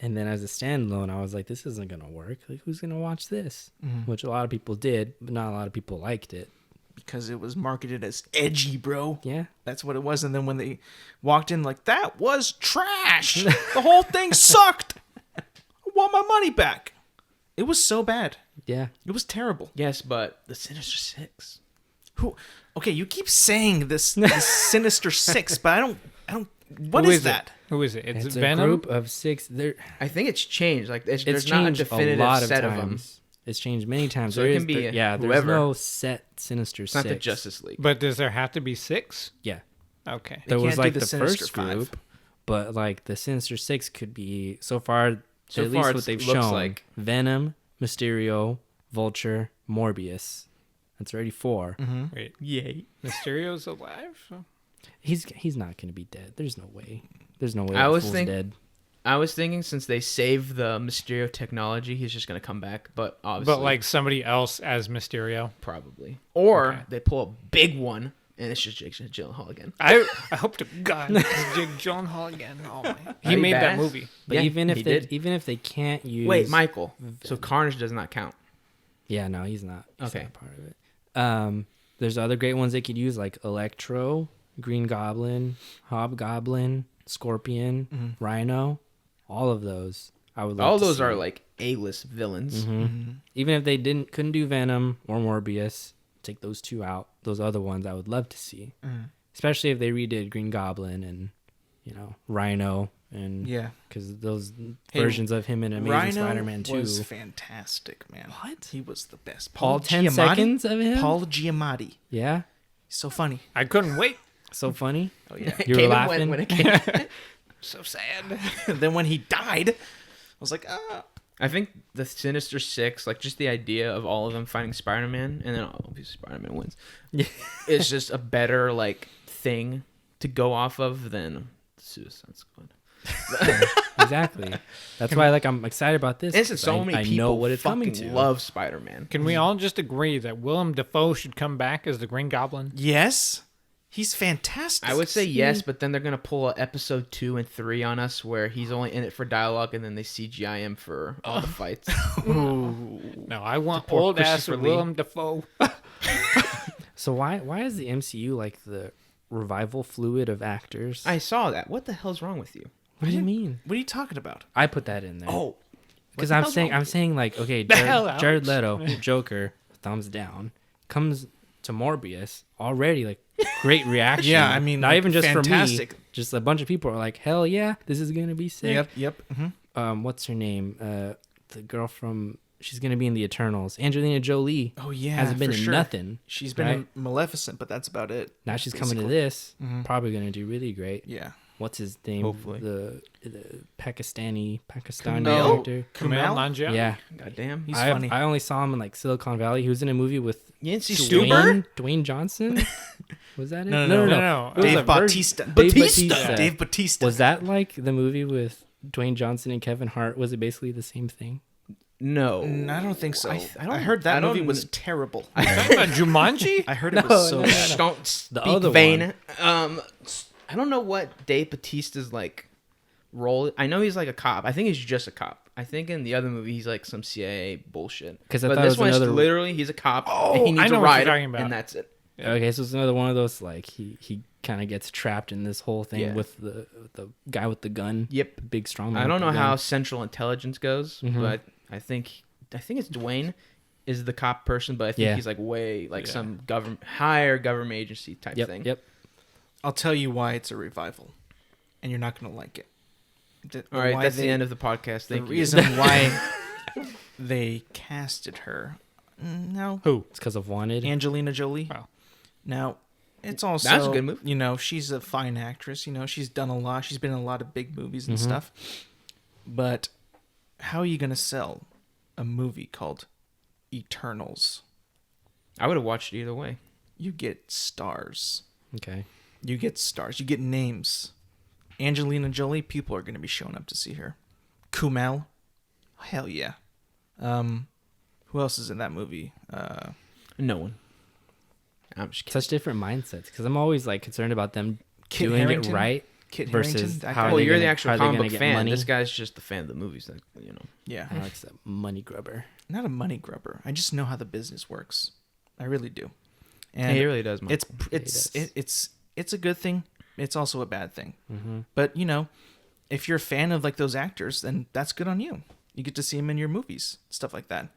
S3: And then as a standalone, I was like, this isn't gonna work. Like, who's gonna watch this? Which a lot of people did, but not a lot of people liked it.
S4: Because it was marketed as edgy, bro.
S3: Yeah.
S4: That's what it was. And then when they walked in, like, that was trash. The whole thing sucked. I want my money back. It was so bad.
S3: Yeah.
S4: It was terrible.
S1: Yes, but the Sinister Six.
S4: Who? Okay, you keep saying this Sinister Six, but I don't. What
S2: Who
S4: is
S2: it?
S4: that?
S2: Who is it? It's
S3: It's
S2: Venom.
S3: a group of 6.
S1: I think it's changed. Like
S3: It's
S1: there's not a
S3: changed
S1: definitive
S3: a lot of
S1: set
S3: times.
S1: of them.
S3: It's changed many times.
S1: So
S3: There
S1: it
S3: is,
S1: can be
S3: there's
S1: whoever.
S3: no set Sinister
S1: It's not
S3: Six.
S1: the Justice League.
S2: But does there have to be 6?
S3: Yeah.
S2: Okay.
S3: There
S4: can't
S3: was
S4: do
S3: like
S4: the
S3: the
S4: Sinister
S3: first
S4: Five.
S3: group, but like the Sinister Six could be so far.
S1: So
S3: at
S1: far
S3: least
S1: it's-
S3: what they've
S1: looks
S3: shown:
S1: like-
S3: Venom, Mysterio, Vulture, Morbius. That's already 4.
S2: Wait.
S1: Yay!
S2: Mysterio's alive?
S3: He's not gonna be dead. There's no way. There's no way.
S1: I
S3: that
S1: was
S3: fool's
S1: think-
S3: dead.
S1: I was thinking since they saved the Mysterio technology, he's just gonna come back. But obviously,
S2: But like somebody else as Mysterio.
S1: probably, or
S2: Okay.
S1: they pull a big one and it's just Jake Gyllenhaal again.
S2: I hope to God it's Jake Gyllenhaal again. Oh my. He
S1: be
S2: made that
S1: badass.
S2: movie.
S3: But
S1: Yeah,
S3: even
S1: he
S3: if they
S1: did.
S3: can't use
S1: Wait, Michael. So Carnage does not count.
S3: Yeah, no, he's not. He's
S1: Okay.
S3: not part of it. There's other great ones they could use like Electro, Green Goblin, Hobgoblin, Scorpion, Rhino. All of those, I would. Love
S1: All
S3: to
S1: those
S3: see.
S1: are like A-list villains.
S3: Even if they couldn't do Venom or Morbius, take those 2 out. Those other ones, I would love to see. Especially if they redid Green Goblin and Rhino and
S4: Yeah.
S3: because those
S4: Hey,
S3: versions of him in Amazing
S4: Rhino
S3: Spider-Man 2.
S4: was fantastic, man.
S3: What?
S4: He was the best.
S3: All 10 seconds of him?
S4: Paul Giamatti.
S3: Yeah,
S4: So funny.
S2: I couldn't wait.
S3: so funny.
S4: Oh yeah.
S3: You were
S1: Came and
S3: laughing.
S1: went when it came.
S2: So sad.
S4: And then when he died, I was like, ah.
S1: I think the Sinister Six, like just the idea of all of them fighting Spider-Man, and then obviously Spider-Man wins, is just a better like thing to go off of than Suicide Squad.
S3: Exactly. That's why I'm excited about this.
S1: And since
S3: 'cause
S1: so many
S3: I
S1: people
S3: know what it's coming
S1: fucking
S3: to.
S1: love Spider-Man.
S2: Can we all just agree that Willem Dafoe should come back as the Green Goblin?
S4: Yes. He's fantastic.
S1: I would say yes, but then they're gonna pull a episode 2 and 3 on us where he's only in it for dialogue, and then they CGI him for all the fights.
S2: No, I want
S1: poor
S2: old ass
S1: Christopher Lee.
S2: Willem Dafoe.
S3: So why is the MCU like the revival fluid of actors?
S1: I saw that. What the hell's wrong with you?
S3: What do you mean?
S4: What are you talking about?
S3: I put that in there.
S1: Oh,
S3: because
S1: what the
S3: I'm
S1: hell's
S3: saying
S1: wrong with
S3: like okay,
S2: The hell,
S3: Jared
S2: Alex.
S3: Leto, Joker, thumbs down, comes to Morbius already like great reaction.
S4: Yeah, I mean,
S3: not
S4: like,
S3: even just
S4: fantastic.
S3: for me, just a bunch of people are like, hell yeah, this is gonna be sick.
S4: Yep.
S3: What's her name? The girl from she's gonna be in the Eternals. Angelina Jolie.
S4: Oh yeah.
S3: hasn't been
S4: for
S3: in
S4: sure.
S3: nothing.
S4: She's been
S3: right?
S4: in Maleficent, but that's about it.
S3: Now she's coming to
S4: basically.
S3: this. Probably gonna do really great.
S4: Yeah.
S3: What's his name?
S1: Hopefully.
S3: The Pakistani
S4: Kumail.
S3: actor.
S2: Kumail Nanjiani.
S3: Yeah,
S1: goddamn.
S4: He's
S3: I
S4: funny.
S3: only saw him in like Silicon Valley. He was in a movie with
S1: Yancey Stuber?
S3: Dwayne Johnson. Was that it?
S2: No.
S3: It was
S4: Dave
S3: a
S4: Bautista.
S3: Dave Bautista.
S4: Dave Bautista.
S3: Was that like the movie with Dwayne Johnson and Kevin Hart? Was it basically the same thing?
S1: No,
S4: I don't think so.
S1: I
S4: I heard that
S1: I don't
S4: movie
S1: even-
S4: was terrible.
S2: Jumanji?
S4: I heard it was so
S3: no,
S4: bad.
S1: Don't speak
S3: other
S1: vain. I don't know what Dave Bautista's like role. I know he's like a cop. I think he's just a cop. I think in the other movie he's like some CIA bullshit.
S3: Because I
S1: But
S3: thought it
S1: this
S3: was
S1: one's
S3: another.
S1: literally he's a cop.
S2: Oh,
S1: and he needs
S2: I know
S1: a
S2: what you're
S1: rider,
S2: talking about.
S1: and that's it.
S3: Okay, so it's another one of those like he kind of gets trapped in this whole thing
S1: Yeah.
S3: with the guy with the gun.
S1: Yep.
S3: Big strong man.
S1: I don't
S3: with
S1: know
S3: the
S1: how
S3: gun.
S1: Central Intelligence goes,
S3: Mhm.
S1: but I think it's Dwayne is the cop person, but I think
S3: Yeah.
S1: he's like way like
S2: Yeah.
S1: some higher government agency type
S3: Yep.
S1: thing.
S3: Yep.
S4: I'll tell you why it's a revival, and you're not gonna like it.
S1: All right,
S4: Why
S1: that's
S4: they-
S1: the end of the podcast.
S4: The
S1: Thank you.
S4: reason why they casted her. No,
S2: Who?
S3: It's because of Wanted.
S4: Angelina Jolie.
S2: Oh.
S4: Now, it's also
S1: That's a good movie.
S4: You know, she's a fine actress. You know, she's done a lot. She's been in a lot of big movies and
S3: Mhm.
S4: stuff. But how are you gonna sell a movie called Eternals?
S1: I would have watched it either way.
S4: You get stars.
S3: Okay.
S4: You get stars. You get names. Angelina Jolie. People are gonna be showing up to see her. Kumail. Hell yeah. Who else is in that movie?
S1: No one. I'm just kidding.
S3: Such different mindsets because I'm always like concerned about them
S4: Kit
S3: doing
S4: Harington?
S3: it right.
S4: Kit
S3: Versus
S4: Harington. That
S3: how
S4: guy?
S3: are
S1: Well,
S3: they
S1: you're the
S3: gonna-
S1: actual
S3: how are they
S1: comic
S3: gonna
S1: book
S3: get
S1: fan.
S3: money?
S1: This guy's just the fan of the movies. That
S4: Yeah.
S3: Alex, a money grubber.
S4: Not a money grubber. I just know how the business works. I really do. And
S1: Hey, he really does. Mike.
S4: it's a good thing. It's also a bad thing.
S3: Mm-hmm.
S4: But you know, if you're a fan of like those actors, then that's good on you. You get to see them in your movies, stuff like that.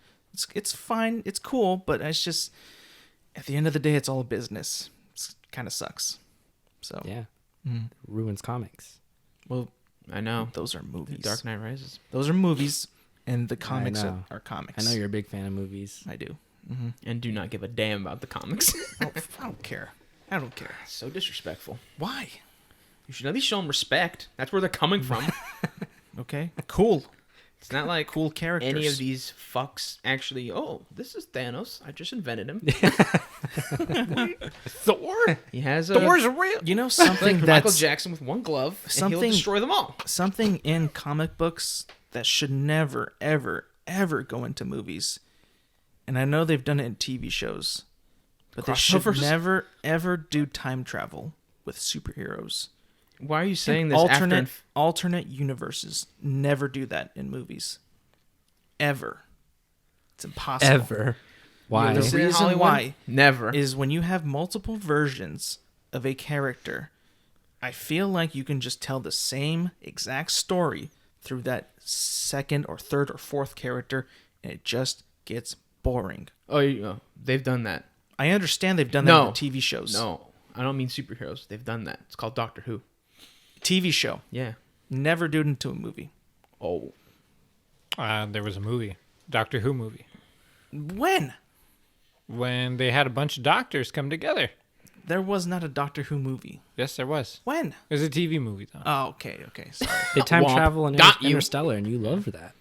S4: It's fine. It's cool, but it's just at the end of the day, it's all a business. It kind of sucks. So
S3: Yeah.
S4: Mhm.
S3: Ruins comics.
S4: well,
S1: I know.
S4: those are movies.
S1: Dark Knight Rises.
S4: Those are movies, and the comics
S3: know.
S4: are comics.
S3: I know you're a big fan of movies.
S4: I do. Mm-hmm.
S1: And do not give a damn about the comics.
S4: I don't care. I don't care.
S1: So disrespectful.
S4: Why?
S1: You should at least show them respect. That's where they're coming from.
S4: Okay. Cool.
S1: It's not like
S4: Cool characters.
S1: any of these fucks actually. Oh, this is Thanos. I just invented him.
S2: Thor?
S1: He has a
S2: Thor's real.
S4: You know
S1: like
S4: something
S1: Michael
S4: that's
S1: Jackson with one glove, and he'll
S4: something-
S1: destroy them all.
S4: something in comic books that should never, ever, ever go into movies. And I know they've done it in TV shows, but they should
S1: Crossovers?
S4: never, ever do time travel with superheroes.
S1: Why are you saying
S4: And
S1: this
S4: alternate universes. Never do that in movies. Ever. It's impossible.
S3: Ever. Why?
S4: The
S1: after
S4: reason
S1: Hollywood?
S4: why
S1: Never.
S4: is when you have multiple versions of a character, I feel like you can just tell the same exact story through that second or third or fourth character, and it just gets boring.
S1: Oh, they've done that.
S4: I understand they've done that
S1: No.
S4: in TV shows.
S1: No, I don't mean superheroes. They've done that. It's called Doctor Who.
S4: TV show.
S1: Yeah.
S4: Never do it into a movie.
S1: Oh.
S2: There was a movie, Doctor Who movie,
S4: When?
S2: when they had a bunch of doctors come together.
S4: There was not a Doctor Who movie.
S2: Yes, there was.
S4: When?
S2: It was a TV movie, though.
S4: Oh, okay, sorry.
S3: They time
S1: Womp.
S3: travel in
S1: Got you.
S3: Interstellar, and you loved that.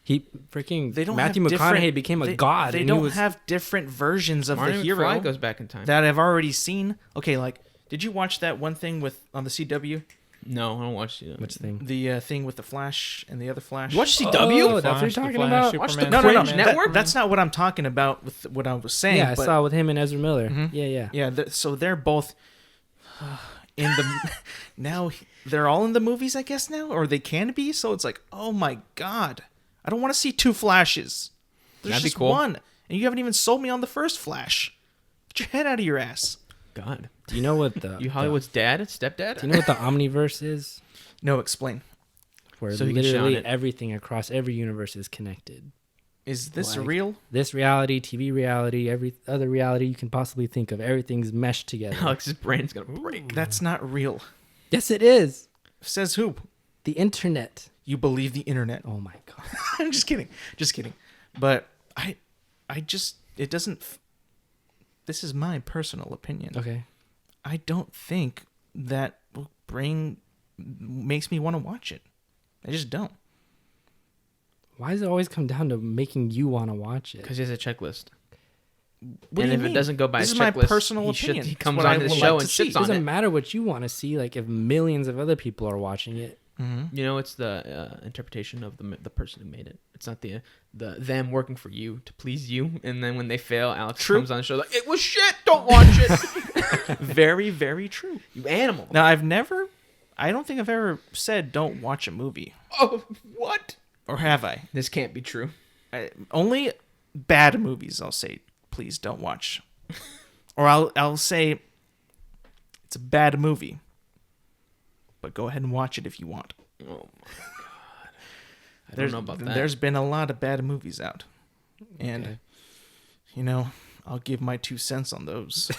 S3: He freaking
S4: They don't
S3: Matthew
S4: have different-
S3: McConaughey became a
S4: they-
S3: god.
S4: They
S3: and
S4: don't
S3: he was,
S4: have different versions of
S1: Marty
S4: the hero
S1: McFly goes back in time.
S4: that I've already seen. Okay, like, did you watch that one thing with on the CW?
S1: No, I don't watch it.
S3: which thing?
S4: The thing with the Flash and the other Flash.
S1: You watch CW?
S3: Oh, that's what you're
S2: Flash, the
S3: talking
S2: Flash,
S3: about?
S2: Superman.
S1: Watch the
S4: No, no, no.
S1: Fringe Network?
S4: That's not what I'm talking about with what I was saying.
S3: Yeah, I
S4: but,
S3: saw with him and Ezra Miller.
S4: Mhm.
S3: Yeah.
S4: Yeah, so they're both in the now. They're all in the movies, I guess now, or they can be. So it's like, oh my god, I don't want to see two Flashes. There's
S1: That'd be
S4: just
S1: cool.
S4: one, and you haven't even sold me on the first Flash. Get your head out of your ass.
S1: God.
S3: Do you know what the
S1: You Hollywood's dad? Stepdad?
S3: Do you know what the omniverse is?
S4: No, explain.
S3: Where
S1: So he can shit on
S3: literally
S1: it.
S3: everything across every universe is connected.
S4: Is this
S3: Like-
S4: real?
S3: This reality, TV reality, every other reality you can possibly think of, everything's meshed together.
S1: Alex's brain's going to break.
S4: That's not real.
S3: Yes, it is.
S4: Says who?
S3: The internet.
S4: You believe the internet?
S3: Oh my god.
S4: I'm just kidding. Just kidding. But it doesn't. This is my personal opinion.
S3: Okay.
S4: I don't think that makes me want to watch it. I just don't.
S3: Why does it always come down to making you want to watch it?
S1: Because he has a checklist.
S4: What
S1: and
S4: do you
S1: if
S4: mean?
S1: it doesn't go by
S4: This
S1: his
S4: is my
S1: checklist,
S4: personal
S1: he
S4: opinion.
S1: He
S4: It's
S1: comes
S4: what I
S1: on the
S4: would
S1: show
S4: like
S1: and
S4: to see.
S1: shits
S3: It
S1: on
S3: doesn't
S1: it.
S3: matter what you want to see. Like if millions of other people are watching it,
S4: Mm-hmm.
S1: You know, it's the interpretation of the person who made it. It's not the them working for you to please you, and then when they fail, Alex
S4: True.
S1: comes on the show like, "It was shit. Don't watch it."
S4: Very, very true.
S1: You animal.
S4: Now, I don't think I've ever said don't watch a movie.
S1: Oh, what?
S4: Or have I?
S1: This can't be true.
S4: Only bad movies I'll say, please don't watch. Or I'll say, it's a bad movie, but go ahead and watch it if you want.
S1: Oh my god. I don't know about that.
S4: There's been a lot of bad movies out. And, I'll give my 2 cents on those.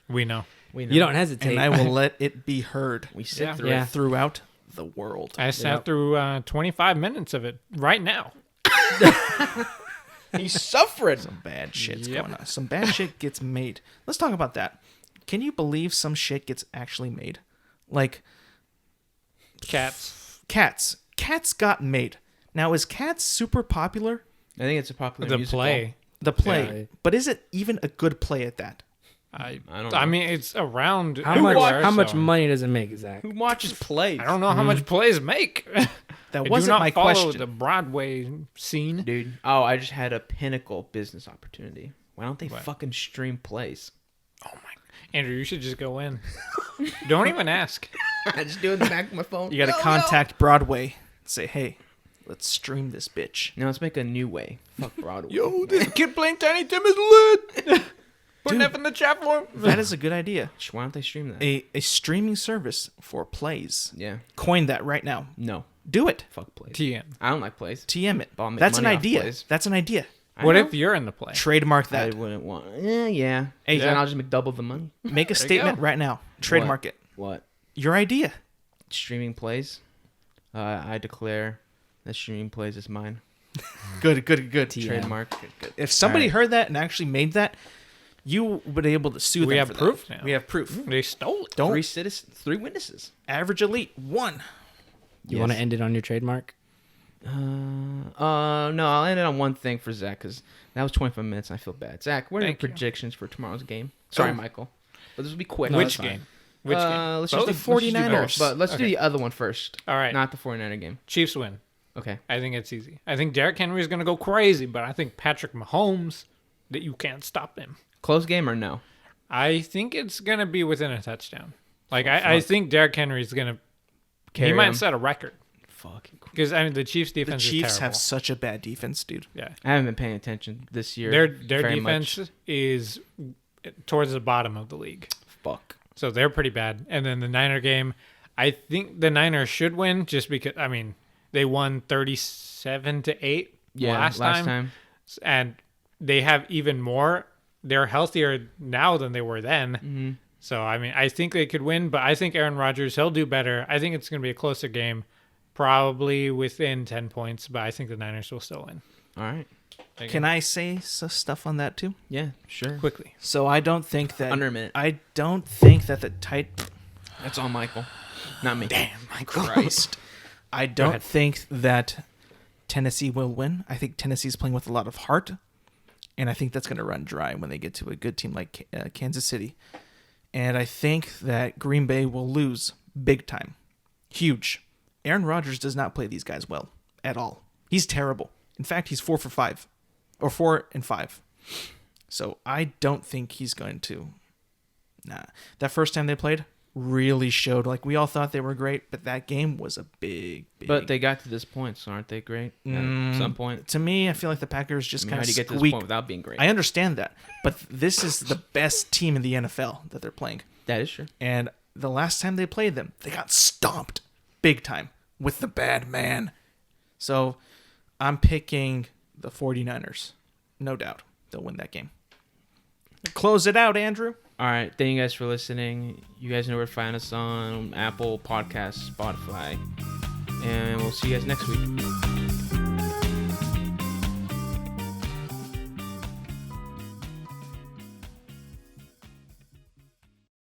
S2: We know.
S1: We know.
S3: you don't hesitate.
S4: And I will let it be heard
S1: We sit
S2: Yeah.
S1: through
S3: Yeah.
S1: it.
S4: throughout the world.
S2: I sat through 25 minutes of it right now.
S1: He's suffering.
S4: Some bad shit's
S2: Yep.
S4: going on. Some bad shit gets made. Let's talk about that. Can you believe some shit gets actually made? Like
S2: Cats.
S4: Cats. Cats got made. Now, is Cats super popular?
S1: I think it's a popular
S2: The
S1: musical.
S2: play.
S4: The play.
S3: Yeah.
S4: But is it even a good play at that?
S1: I don't know.
S2: I mean, it's around.
S3: how much
S2: everywhere,
S3: how much
S2: so-
S3: money does it make, Zach?
S1: Who watches plays?
S2: I don't know how much plays make.
S4: That
S2: I do
S4: wasn't
S2: not
S4: my
S2: follow
S4: question.
S2: the Broadway scene.
S1: Dude. Oh, I just had a pinnacle business opportunity. Why don't they
S2: What?
S1: fucking stream plays?
S2: Oh my, Andrew, you should just go in. Don't even ask.
S1: I just do it in the back of my phone.
S4: You got to contact Broadway and say, hey, let's stream this bitch.
S1: Now let's make a new way. Fuck Broadway.
S2: This kid playing Tiny Tim is lit. Put
S4: Dude.
S2: F in the chat for him.
S4: That is a good idea.
S1: Why don't they stream that?
S4: A streaming service for plays.
S1: Yeah.
S4: Coin that right now.
S1: No.
S4: Do it.
S1: Fuck plays.
S2: TM.
S1: I don't like plays.
S4: TM it.
S1: But I'll make
S4: That's an
S1: money off
S4: idea.
S1: plays.
S4: That's an idea.
S1: I
S2: What
S1: know.
S2: if you're in the play?
S4: Trademark
S1: I
S4: that.
S1: wouldn't want. Yeah.
S4: Hey,
S1: Then
S2: yeah.
S1: I'll just make double the money.
S4: Make a
S2: There you
S4: statement
S2: go.
S4: right now. Trademark it.
S1: What?
S4: Your idea.
S1: Streaming plays. I declare that streaming plays is mine.
S4: Good.
S1: Trademark.
S4: If somebody
S1: Alright.
S4: heard that and actually made that, you would be able to sue them.
S2: We have
S4: for
S2: proof
S4: that.
S2: now.
S4: We have proof.
S2: They stole it.
S4: Don't
S1: 3 citizens. 3 witnesses.
S4: average elite 1.
S3: You want to end it on your trademark?
S1: No, I'll end it on one thing for Zach because that was 25 minutes. And I feel bad. Zach, what are your
S2: Thank you.
S1: predictions for tomorrow's game? Sorry, Michael, but this will be quick.
S3: No,
S2: Which
S3: that's fine.
S2: game? Which game?
S1: Let's
S2: Both?
S1: just do,
S4: 49ers.
S1: but let's do
S2: Okay.
S1: the other one first.
S2: All right.
S1: Not the 49er game.
S2: Chiefs win.
S1: Okay.
S2: I think it's easy. I think Derrick Henry is going to go crazy, but I think Patrick Mahomes, that you can't stop him.
S1: Close game or no?
S2: I think it's going to be within a touchdown. Like, I think Derrick Henry is going to. He
S1: Carry
S2: might
S1: him.
S2: set a record.
S1: Fucking.
S2: Because, I mean, the Chiefs'
S4: The
S2: defense is
S4: Chiefs
S2: terrible.
S4: have such a bad defense, dude.
S2: Yeah.
S1: I haven't been paying attention this year.
S2: Their
S1: very
S2: defense
S1: much.
S2: is towards the bottom of the league.
S1: Fuck.
S2: So they're pretty bad. And then the Niner game, I think the Niners should win just because, I mean, they won 37-8
S1: Yeah,
S2: last time. And they have even more. They're healthier now than they were then.
S1: Mm-hmm.
S2: So, I mean, I think they could win, but I think Aaron Rodgers, he'll do better. I think it's going to be a closer game, probably within 10 points, but I think the Niners will still win.
S1: All right.
S4: Can I say stuff on that too?
S1: Yeah, sure.
S2: Quickly.
S4: So I don't think that
S1: Under a minute.
S4: I don't think that the tight.
S1: That's all Michael, not me.
S4: Damn, my Christ! I don't
S1: ahead.
S4: think that Tennessee will win. I think Tennessee's playing with a lot of heart, and I think that's going to run dry when they get to a good team like Kansas City. And I think that Green Bay will lose big time, huge. Aaron Rodgers does not play these guys well at all. He's terrible. In fact, he's 4 for 5, or 4 and 5. So I don't think he's going to. Nah, that first time they played really showed. Like, we all thought they were great, but that game was a big.
S1: But they got to this point, so aren't they great? At some point.
S4: To me, I feel like the Packers just
S1: I mean,
S4: kind
S1: how
S4: of
S1: do you get to this
S4: squeak.
S1: point without being great?
S4: I understand that, but this is the best team in the NFL that they're playing.
S1: That is true.
S4: And the last time they played them, they got stomped big time with the bad man. So I'm picking the 49ers. No doubt they'll win that game. Close it out, Andrew.
S1: All right. Thank you guys for listening. You guys know where to find us on Apple Podcasts, Spotify. And we'll see you guys next week.